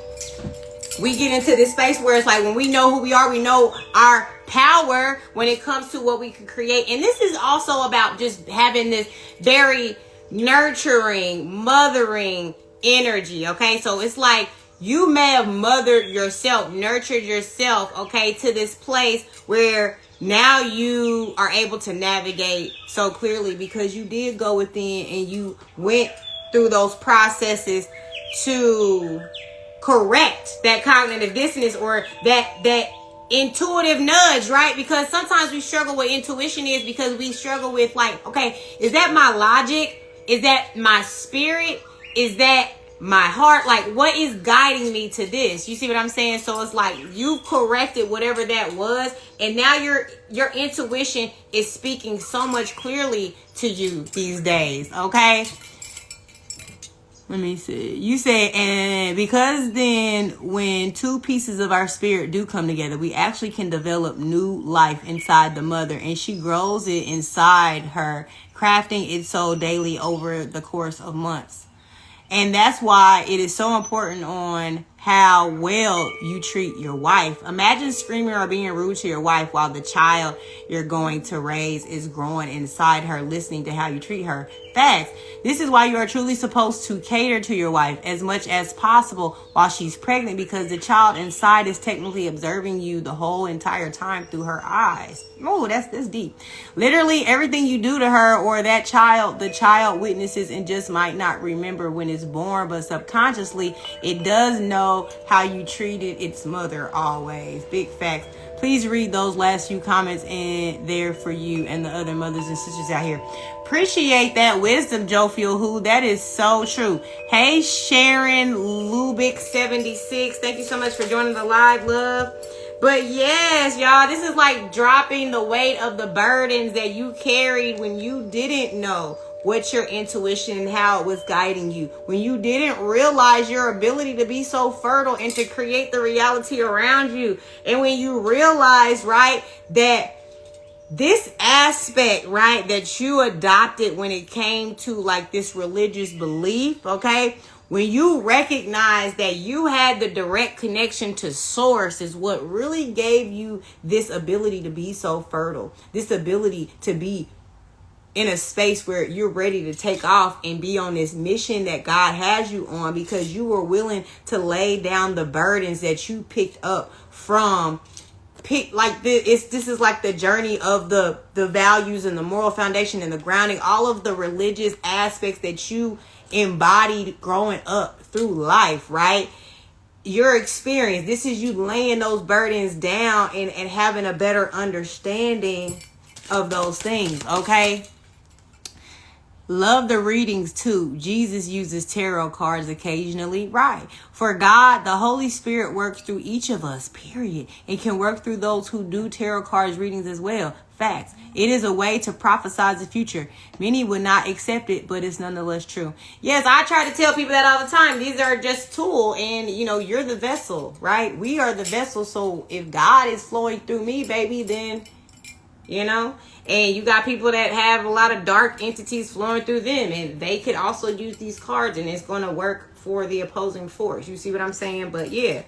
we get into this space where it's like when we know who we are, we know our power when it comes to what we can create. And this is also about just having this very nurturing, mothering energy. Okay, so it's like you may have mothered yourself, nurtured yourself, okay, to this place where now you are able to navigate so clearly, because you did go within and you went through those processes to correct that cognitive dissonance, or that intuitive nudge, right? Because sometimes we struggle with intuition is because we struggle with like, okay, is that my logic? Is that my spirit? Is that my heart? Like, what is guiding me to this? You see what I'm saying? So it's like you corrected whatever that was, and now your intuition is speaking so much clearly to you these days. Okay. Let me see. You say, and because then when two pieces of our spirit do come together, we actually can develop new life inside the mother, and she grows it inside her, crafting it so daily over the course of months. And that's why it is so important on how well you treat your wife. Imagine screaming or being rude to your wife while the child you're going to raise is growing inside her, listening to how you treat her. Facts. This is why you are truly supposed to cater to your wife as much as possible while she's pregnant, because the child inside is technically observing you the whole entire time through her eyes. Oh, that's deep. Literally everything you do to her or that child, the child witnesses and just might not remember when it's born, but subconsciously it does know how you treated its mother always. Big facts. Please read those last few comments in there for you and the other mothers and sisters out here. Appreciate that wisdom, Joe Feel Who. That is so true. Hey, Sharon Lubick 76. Thank you so much for joining the live, love. But yes, y'all, this is like dropping the weight of the burdens that you carried when you didn't know what your intuition and how it was guiding you. When you didn't realize your ability to be so fertile and to create the reality around you. And when you realize, right, that this aspect, right, that you adopted when it came to like this religious belief, okay, when you recognize that you had the direct connection to source is what really gave you this ability to be so fertile, this ability to be in a space where you're ready to take off and be on this mission that God has you on, because you were willing to lay down the burdens that you picked up from this is like the journey of the values and the moral foundation and the grounding, all of the religious aspects that you embodied growing up through life, right? Your experience, this is you laying those burdens down and having a better understanding of those things, okay? Love the readings too. Jesus uses tarot cards occasionally. Right. For God, the Holy Spirit works through each of us, period. And can work through those who do tarot cards readings as well. Facts. It is a way to prophesy the future. Many would not accept it, but it's nonetheless true. Yes, I try to tell people that all the time. These are just tools, and you're the vessel, right? We are the vessel. So if God is flowing through me, baby, then and you got people that have a lot of dark entities flowing through them, and they could also use these cards, and it's going to work for the opposing force. You see what I'm saying? But yeah.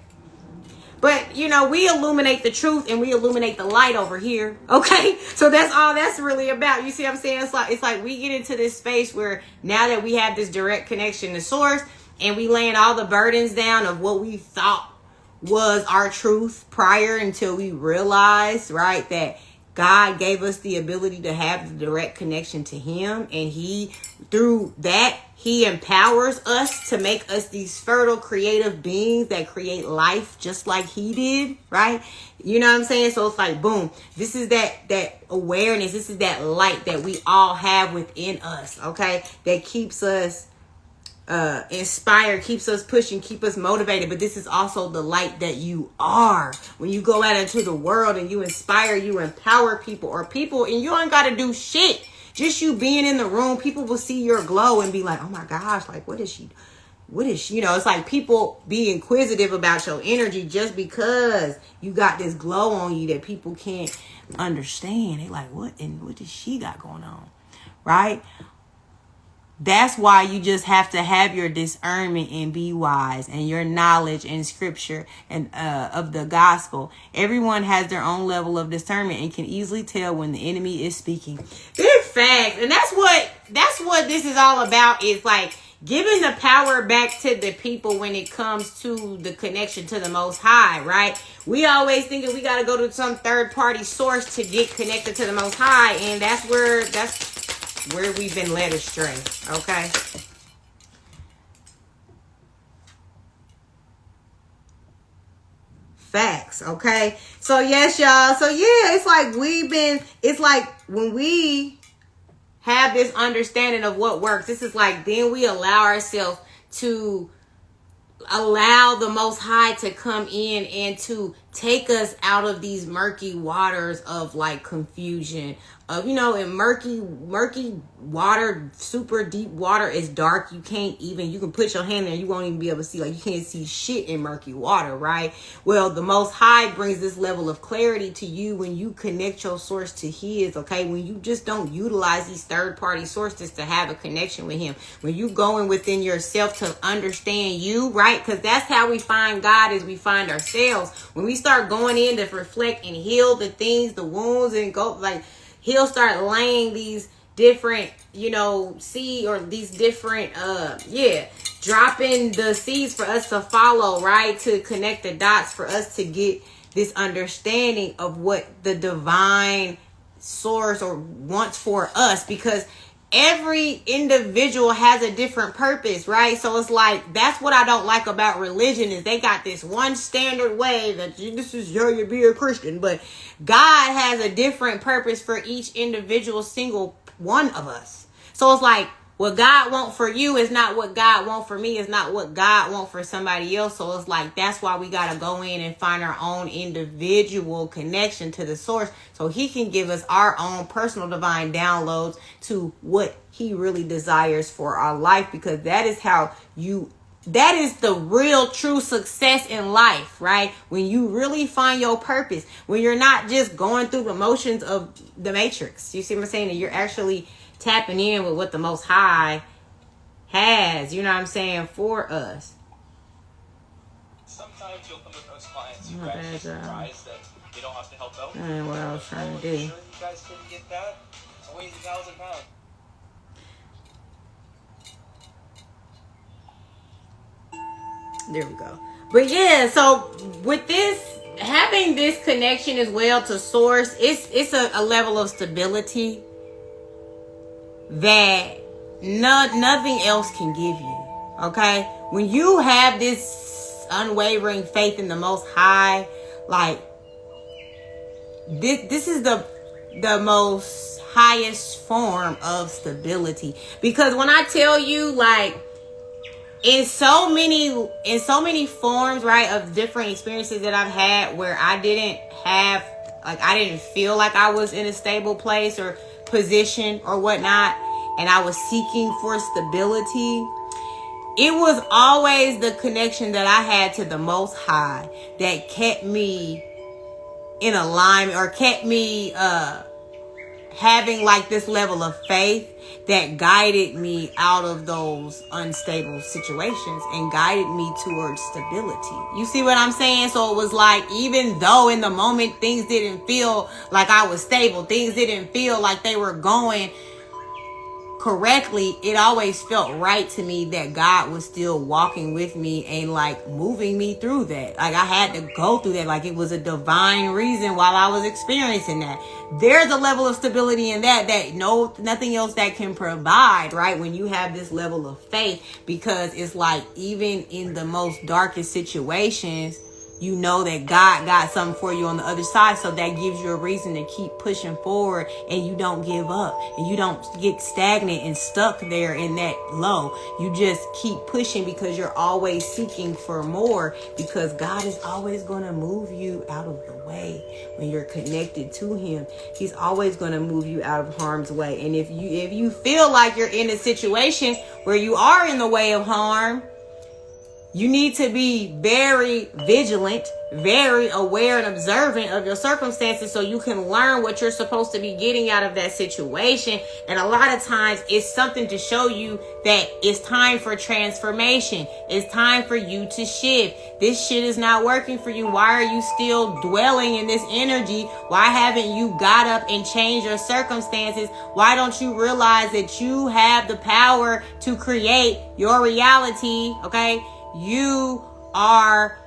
But, we illuminate the truth and we illuminate the light over here. Okay. So that's all that's really about. You see what I'm saying? It's like we get into this space where now that we have this direct connection to source, and we laying all the burdens down of what we thought was our truth prior, until we realized, right, that God gave us the ability to have the direct connection to him. And through that, he empowers us to make us these fertile, creative beings that create life just like he did. Right. You know what I'm saying? So it's like, boom, this is that awareness. This is that light that we all have within us. Okay. That keeps us inspired, keeps us pushing, keep us motivated. But this is also the light that you are. When you go out into the world and you inspire, you empower people, and you ain't got to do shit. Just you being in the room, people will see your glow and be like, oh my gosh, like, what is she? It's like people be inquisitive about your energy just because you got this glow on you that people can't understand. They like, what does she got going on? Right? That's why you just have to have your discernment and be wise, and your knowledge and scripture and of the gospel. Everyone has their own level of discernment and can easily tell when the enemy is speaking. Big fact. And that's what this is all about. Is like giving the power back to the people when it comes to the connection to the Most High, right? We always think that we got to go to some third party source to get connected to the Most High, and that's where we've been led astray. Okay. Facts. Okay. So yes, y'all. So yeah, it's like when we have this understanding of what works, this is like, then we allow ourselves to allow the Most High to come in and to take us out of these murky waters of like confusion of, you know, and murky water, super deep water is dark. You can put your hand there, you won't even be able to see, like, you can't see shit in murky water, right? Well, the Most High brings this level of clarity to you when you connect your source to his, okay? When you just don't utilize these third party sources to have a connection with him, when you going within yourself to understand you, right? Because that's how we find God, is we find ourselves. When we start going in to reflect and heal the things, the wounds, and go, like, he'll start laying these different, you know, seed, or these different, dropping the seeds for us to follow, right? To connect the dots for us to get this understanding of what the divine source or wants for us, because every individual has a different purpose, right? So it's like, that's what I don't like about religion, is they got this one standard way that this is how you be a Christian, but God has a different purpose for each individual single one of us. So it's like, what God wants for you is not what God wants for me, is not what God wants for somebody else. So it's like, that's why we got to go in and find our own individual connection to the source, so he can give us our own personal divine downloads to what he really desires for our life, because that is that is the real true success in life, right? When you really find your purpose, when you're not just going through the motions of the matrix. You see what I'm saying? And you're actually tapping in with what the Most High has, you know what I'm saying, for us. Sometimes you'll come across clients who are actually surprised that they don't have to help out. What I was trying to do. Sure, you guys couldn't get that? It weighs 1,000 pounds. There we go. But yeah, so with this, having this connection as well to source, it's a level of stability that nothing else can give you. Okay, when you have this unwavering faith in the Most High, like this is the most highest form of stability. Because when I tell you, like, in so many forms, right, of different experiences that I've had where I didn't feel like I was in a stable place or position or whatnot, and I was seeking for stability, it was always the connection that I had to the Most High that kept me in alignment, or kept me having like this level of faith that guided me out of those unstable situations and guided me towards stability. You see what I'm saying? So it was like, even though in the moment things didn't feel like I was stable, things didn't feel like they were going correctly, it always felt right to me that God was still walking with me and like moving me through that. Like, I had to go through that. Like, it was a divine reason while I was experiencing that. There's a level of stability in that nothing else that can provide, right? When you have this level of faith, because it's like, even in the most darkest situations, you know that God got something for you on the other side. So that gives you a reason to keep pushing forward, and you don't give up, and you don't get stagnant and stuck there in that low. You just keep pushing, because you're always seeking for more, because God is always going to move you out of the way when you're connected to him. He's always going to move you out of harm's way. And if you feel like you're in a situation where you are in the way of harm, you need to be very vigilant, very aware and observant of your circumstances, so you can learn what you're supposed to be getting out of that situation. And a lot of times it's something to show you that it's time for transformation. It's time for you to shift. This shit is not working for you. Why are you still dwelling in this energy? Why haven't you got up and changed your circumstances? Why don't you realize that you have the power to create your reality? Okay? You are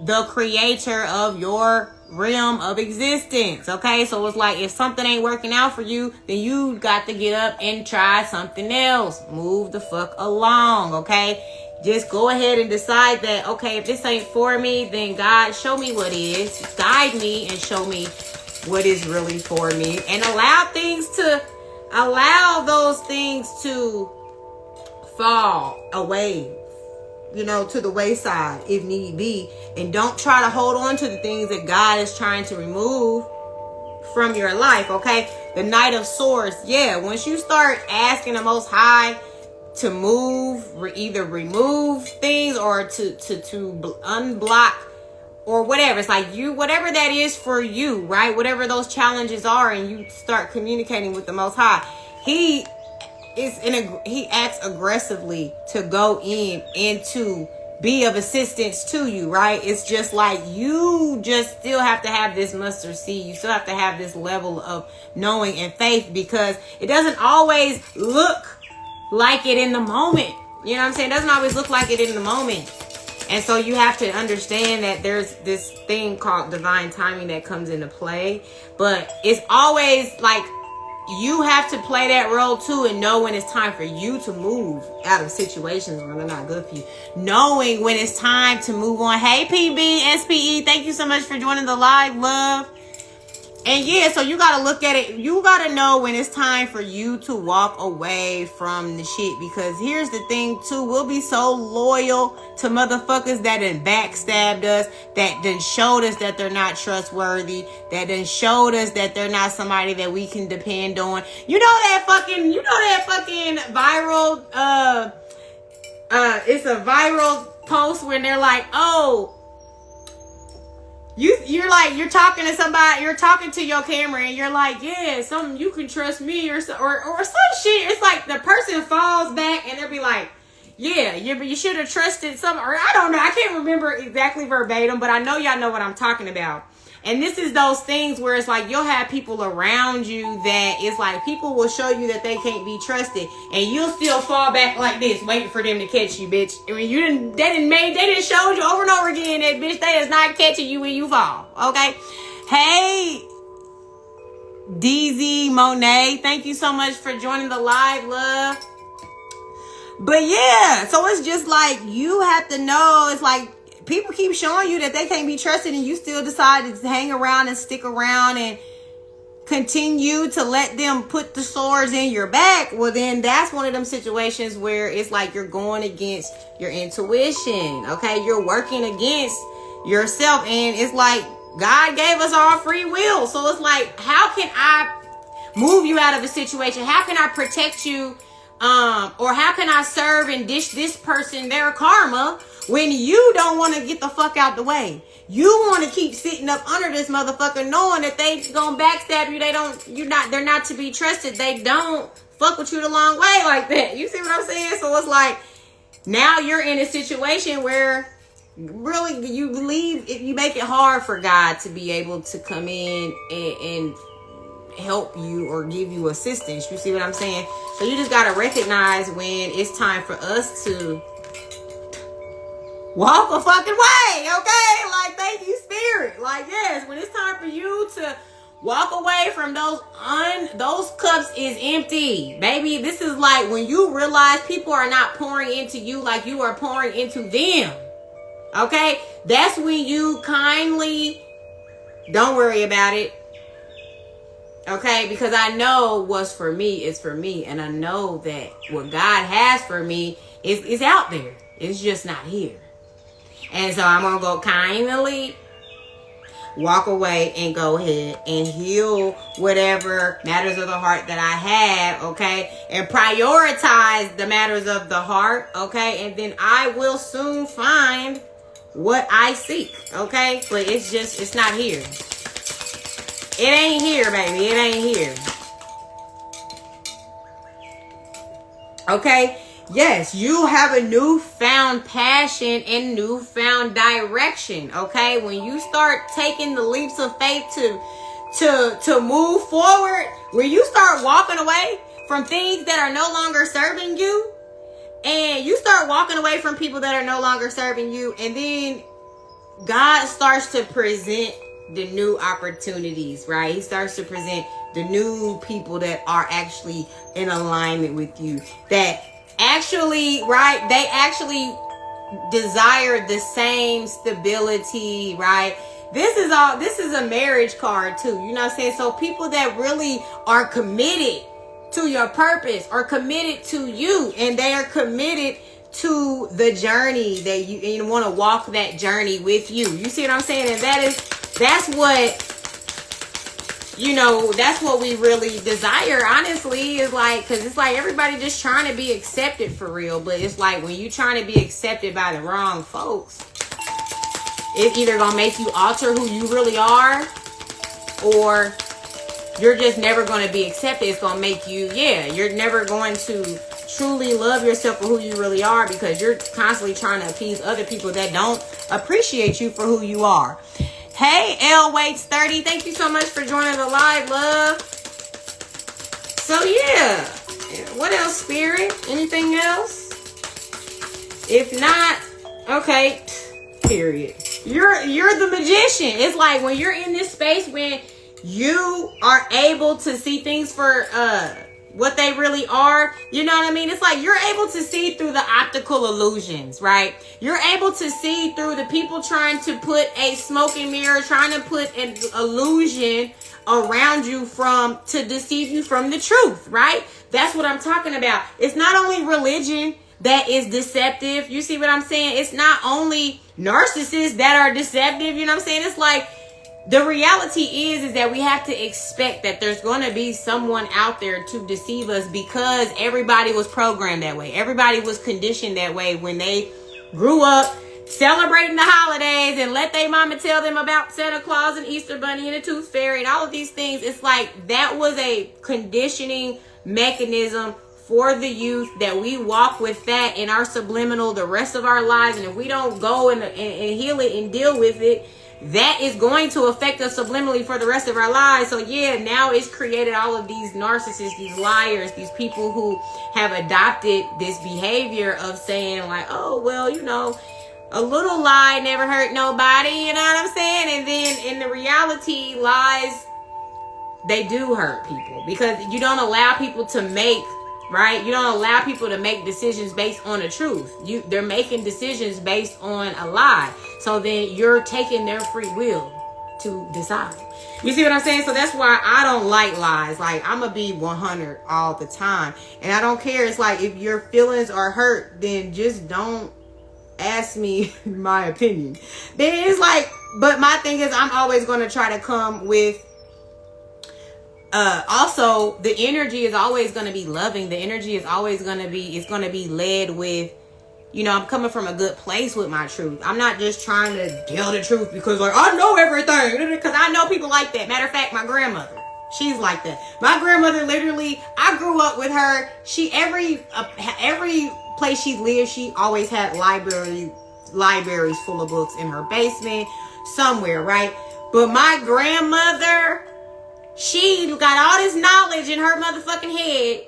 the creator of your realm of existence. Okay, so it's like, if something ain't working out for you, then you got to get up and try something else. Move the fuck along. Okay, just go ahead and decide that, okay, if this ain't for me, then God, show me what is. Guide me and show me what is really for me, and allow those things to fall away to the wayside if need be. And don't try to hold on to the things that God is trying to remove from your life, okay? The Knight of Swords. Yeah, once you start asking the Most High to move, either remove things or to unblock or whatever. It's like whatever that is for you, right? Whatever those challenges are, and you start communicating with the Most High. He acts aggressively to go in and to be of assistance to you, right? It's just like you just still have to have this mustard seed. You still have to have this level of knowing and faith, because it doesn't always look like it in the moment. You know what I'm saying? It doesn't always look like it in the moment. And so you have to understand that there's this thing called divine timing that comes into play. But it's always like you have to play that role too, and know when it's time for you to move out of situations when they're not good for you. Knowing when it's time to move on. Hey, PB, SPE, thank you so much for joining the live, love. And yeah, so you got to look at it. You got to know when it's time for you to walk away from the shit. Because here's the thing too. We'll be so loyal to motherfuckers that done backstabbed us, that done showed us that they're not trustworthy, that done showed us that they're not somebody that we can depend on. You know that fucking viral, it's a viral post when they're like, oh, you're talking to somebody, you're talking to your camera, and you're like, yeah, you can trust me, or some shit. It's like the person falls back and they'll be like, yeah, you should have trusted some, or I don't know, I can't remember exactly verbatim, but I know y'all know what I'm talking about. And this is those things where it's like you'll have people around you that it's like people will show you that they can't be trusted, and you'll still fall back like this, waiting for them to catch you, bitch. I mean, they didn't show you over and over again that bitch they is not catching you when you fall. Okay. Hey, DZ Monet, thank you so much for joining the live, love. But yeah, so it's just like you have to know, it's like people keep showing you that they can't be trusted, and you still decide to hang around and stick around and continue to let them put the swords in your back. Well, then that's one of them situations where it's like you're going against your intuition. Okay, you're working against yourself, and it's like God gave us all free will. So it's like, how can I move you out of a situation? How can I protect you? Or how can I serve and dish this person their karma when you don't want to get the fuck out the way? You want to keep sitting up under this motherfucker knowing that they gonna backstab you. They're not to be trusted. They don't fuck with you the long way like that. You see what I'm saying? So it's like, now you're in a situation where really you make it hard for God to be able to come in and help you or give you assistance. You see what I'm saying? So you just got to recognize when it's time for us to walk a fucking way, okay? Like, thank you, Spirit. Like, yes, when it's time for you to walk away from those cups is empty. Baby, this is like when you realize people are not pouring into you like you are pouring into them. Okay? That's when you kindly don't worry about it. Okay, because I know what's for me is for me. And I know that what God has for me is out there. It's just not here. And so I'm going to go kindly walk away and go ahead and heal whatever matters of the heart that I have. Okay. And prioritize the matters of the heart. Okay. And then I will soon find what I seek. Okay. But it's not here. It ain't here, baby. It ain't here. Okay? Yes, you have a newfound passion and newfound direction. Okay? When you start taking the leaps of faith to move forward, when you start walking away from things that are no longer serving you, and you start walking away from people that are no longer serving you, and then God starts to present the new opportunities, right? He starts to present the new people that are actually in alignment with you, that actually, right, they actually desire the same stability, right? This is a marriage card too, you know what I'm saying? So people that really are committed to your purpose, are committed to you, and they are committed to the journey that you want to walk that journey with you. You see what I'm saying? And that's what, that's what we really desire, honestly, is like, because it's like everybody just trying to be accepted for real. But it's like when you trying to be accepted by the wrong folks, it's either going to make you alter who you really are, or you're just never going to be accepted. It's going to make you, you're never going to truly love yourself for who you really are, because you're constantly trying to appease other people that don't appreciate you for who you are. Hey, L Waits 30, thank you so much for joining the live, love. So yeah, what else, Spirit? Anything else? If not, okay, period. You're the magician. It's like when you're in this space when you are able to see things for what they really are, you know what I mean? It's like you're able to see through the optical illusions, right? You're able to see through the people trying to put a smoke and mirror, trying to put an illusion around you to deceive you from the truth, right? That's what I'm talking about. It's not only religion that is deceptive. You see what I'm saying? It's not only narcissists that are deceptive. You know what I'm saying? It's like, the reality is that we have to expect that there's going to be someone out there to deceive us, because everybody was programmed that way. Everybody was conditioned that way when they grew up celebrating the holidays and let their mama tell them about Santa Claus and Easter Bunny and the Tooth Fairy and all of these things. It's like that was a conditioning mechanism for the youth, that we walk with that in our subliminal the rest of our lives. And if we don't go and heal it and deal with it, that is going to affect us subliminally for the rest of our lives. So now it's created all of these narcissists, these liars, these people who have adopted this behavior of saying like, oh, well, a little lie never hurt nobody. You know what I'm saying? And then in the reality, lies, they do hurt people, because you don't allow people to make, right? You don't allow people to make decisions based on the truth. They're making decisions based on a lie. So then you're taking their free will to decide. You see what I'm saying? So that's why I don't like lies. Like, I'm going to be 100 all the time. And I don't care. It's like, if your feelings are hurt, then just don't ask me my opinion. Then it's like, but my thing is, I'm always going to try to come with, also, the energy is always going to be loving. The energy is always going to be led with, I'm coming from a good place with my truth. I'm not just trying to tell the truth because like, I know everything. Because I know people like that. Matter of fact, my grandmother, she's like that. My grandmother, literally, I grew up with her. She, every place she lived, she always had libraries full of books in her basement somewhere, right? But my grandmother, she got all this knowledge in her motherfucking head.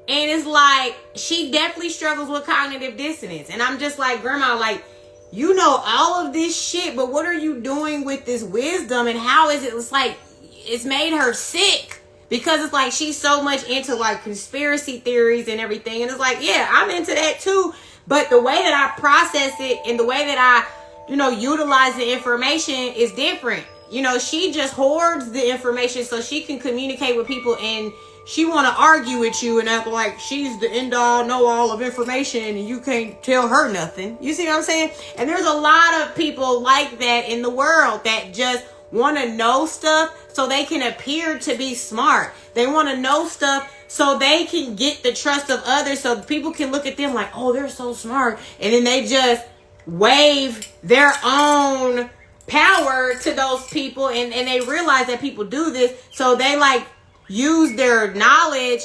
And it's like, she definitely struggles with cognitive dissonance. And I'm just like, Grandma, like, you know all of this shit, but what are you doing with this wisdom? And how is it? It's like, it's made her sick. Because it's like, she's so much into like conspiracy theories and everything. And it's like, yeah, I'm into that too. But the way that I process it and the way that I, utilize the information is different. She just hoards the information so she can communicate with people, and she want to argue with you and act like she's the end all know all of information and you can't tell her nothing. You see what I'm saying? And there's a lot of people like that in the world that just want to know stuff so they can appear to be smart. They want to know stuff so they can get the trust of others, so people can look at them like, oh, they're so smart. And then they just wave their own power to those people, and they realize that people do this, so they like use their knowledge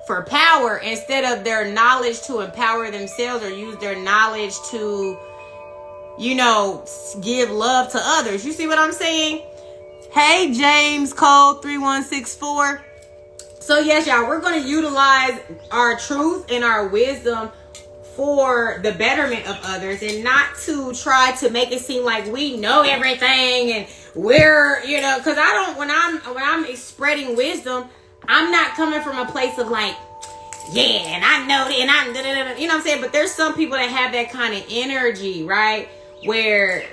for power instead of their knowledge to empower themselves, or use their knowledge to give love to others. You see what I'm saying? Hey, James Code 3164. So yes, y'all, we're going to utilize our truth and our wisdom for the betterment of others, and not to try to make it seem like we know everything and we're, because I don't, when I'm spreading wisdom, I'm not coming from a place of like, yeah, and I know it, and I'm, you know what I'm saying? But there's some people that have that kind of energy, right? Where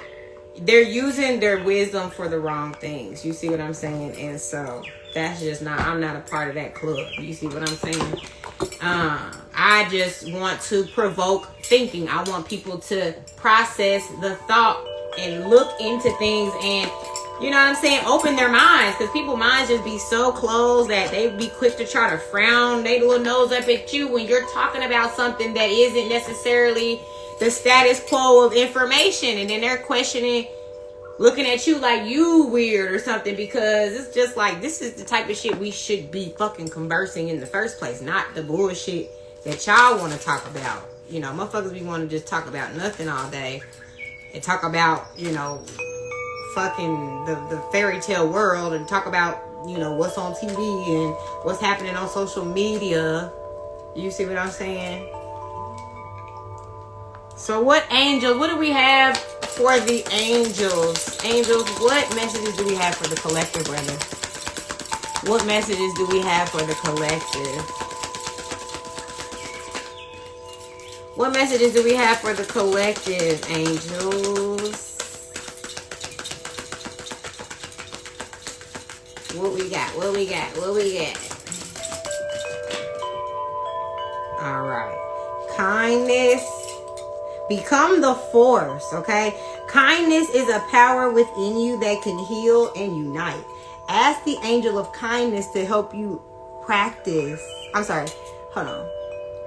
they're using their wisdom for the wrong things. You see what I'm saying? And so that's just not, I'm not a part of that club. You see what I'm saying? I just want to provoke thinking. I want people to process the thought and look into things and, you know what I'm saying, open their minds. Because people's minds just be so closed that they be quick to try to frown their little nose up at you when you're talking about something that isn't necessarily the status quo of information. And then they're questioning, looking at you like you weird or something, because it's just like, this is the type of shit we should be fucking conversing in the first place, not the bullshit that y'all want to talk about. You know, motherfuckers be want to just talk about nothing all day and talk about, you know, fucking the fairy tale world and talk about, you know, what's on TV and what's happening on social media. You see what I'm saying? So what do we have for the angels? Angels, what messages do we have for the collective, brother? What messages do we have for the collective? What messages do we have for the collective, angels? What we got? What we got? What we got? All right. Kindness. Become the force, okay? Kindness is a power within you that can heal and unite. Ask the angel of kindness to help you practice.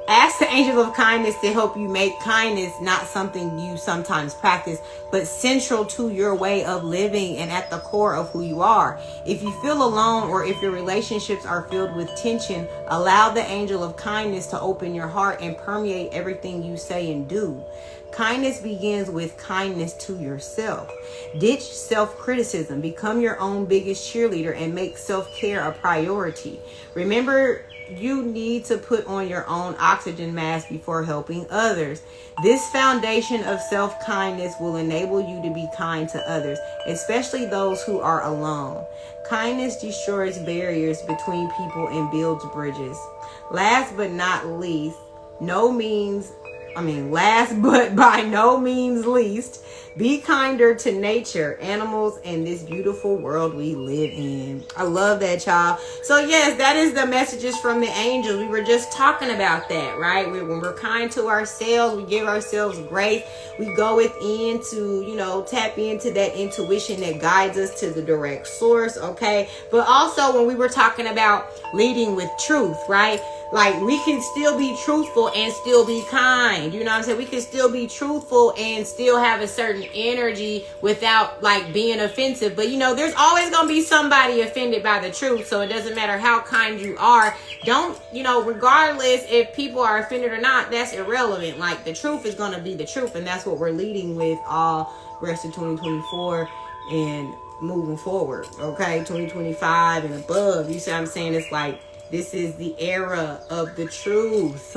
Ask the angel of kindness to help you make kindness not something you sometimes practice, but central to your way of living and at the core of who you are. If you feel alone or if your relationships are filled with tension, allow the angel of kindness to open your heart and permeate everything you say and do. Kindness begins with kindness to yourself. Ditch self-criticism. Become your own biggest cheerleader and make self-care a priority. Remember, you need to put on your own oxygen mask before helping others. This foundation of self-kindness will enable you to be kind to others, especially those who are alone. Kindness destroys barriers between people and builds bridges. Last but by no means least, be kinder to nature, animals, and this beautiful world we live in. I love that, y'all. So yes, that is the messages from the angels. We were just talking about that, right? When we're kind to ourselves, we give ourselves grace. We go within to, you know, tap into that intuition that guides us to the direct source, okay? But also when we were talking about leading with truth, right? Like, we can still be truthful and still be kind. You know what I'm saying? We can still be truthful and still have a certain energy without, like, being offensive. But, you know, there's always going to be somebody offended by the truth. So it doesn't matter how kind you are. Don't, you know, regardless if people are offended or not, that's irrelevant. Like, the truth is going to be the truth. And that's what we're leading with all rest of 2024 and moving forward. Okay? 2025 and above. You see what I'm saying? It's like, this is the era of the truth.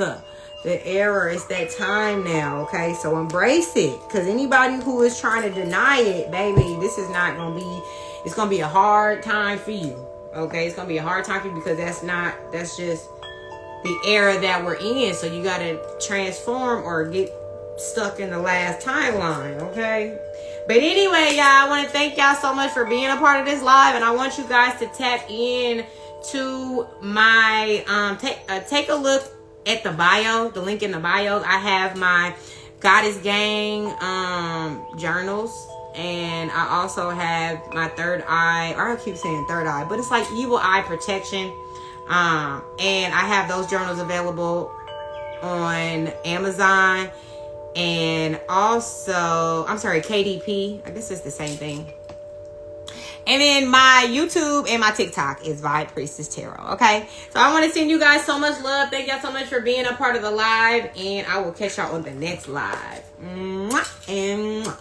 The era, it's that time now, okay? So embrace it. Because anybody who is trying to deny it, baby, this is not going to be, it's going to be a hard time for you. Okay? It's going to be a hard time for you because that's just the era that we're in. So you got to transform or get stuck in the last timeline, okay? But anyway, y'all, I want to thank y'all so much for being a part of this live. And I want you guys to tap in to my take a look at the bio, the link in the bio. I have my Goddess Gang journals, and I also have my third eye, or I keep saying third eye, but it's like evil eye protection, and I have those journals available on Amazon, and also KDP, I guess it's the same thing. And then my YouTube and my TikTok is Vibe Priestess Tarot. Okay. So I want to send you guys so much love. Thank y'all so much for being a part of the live. And I will catch y'all on the next live. Mwah and mwah.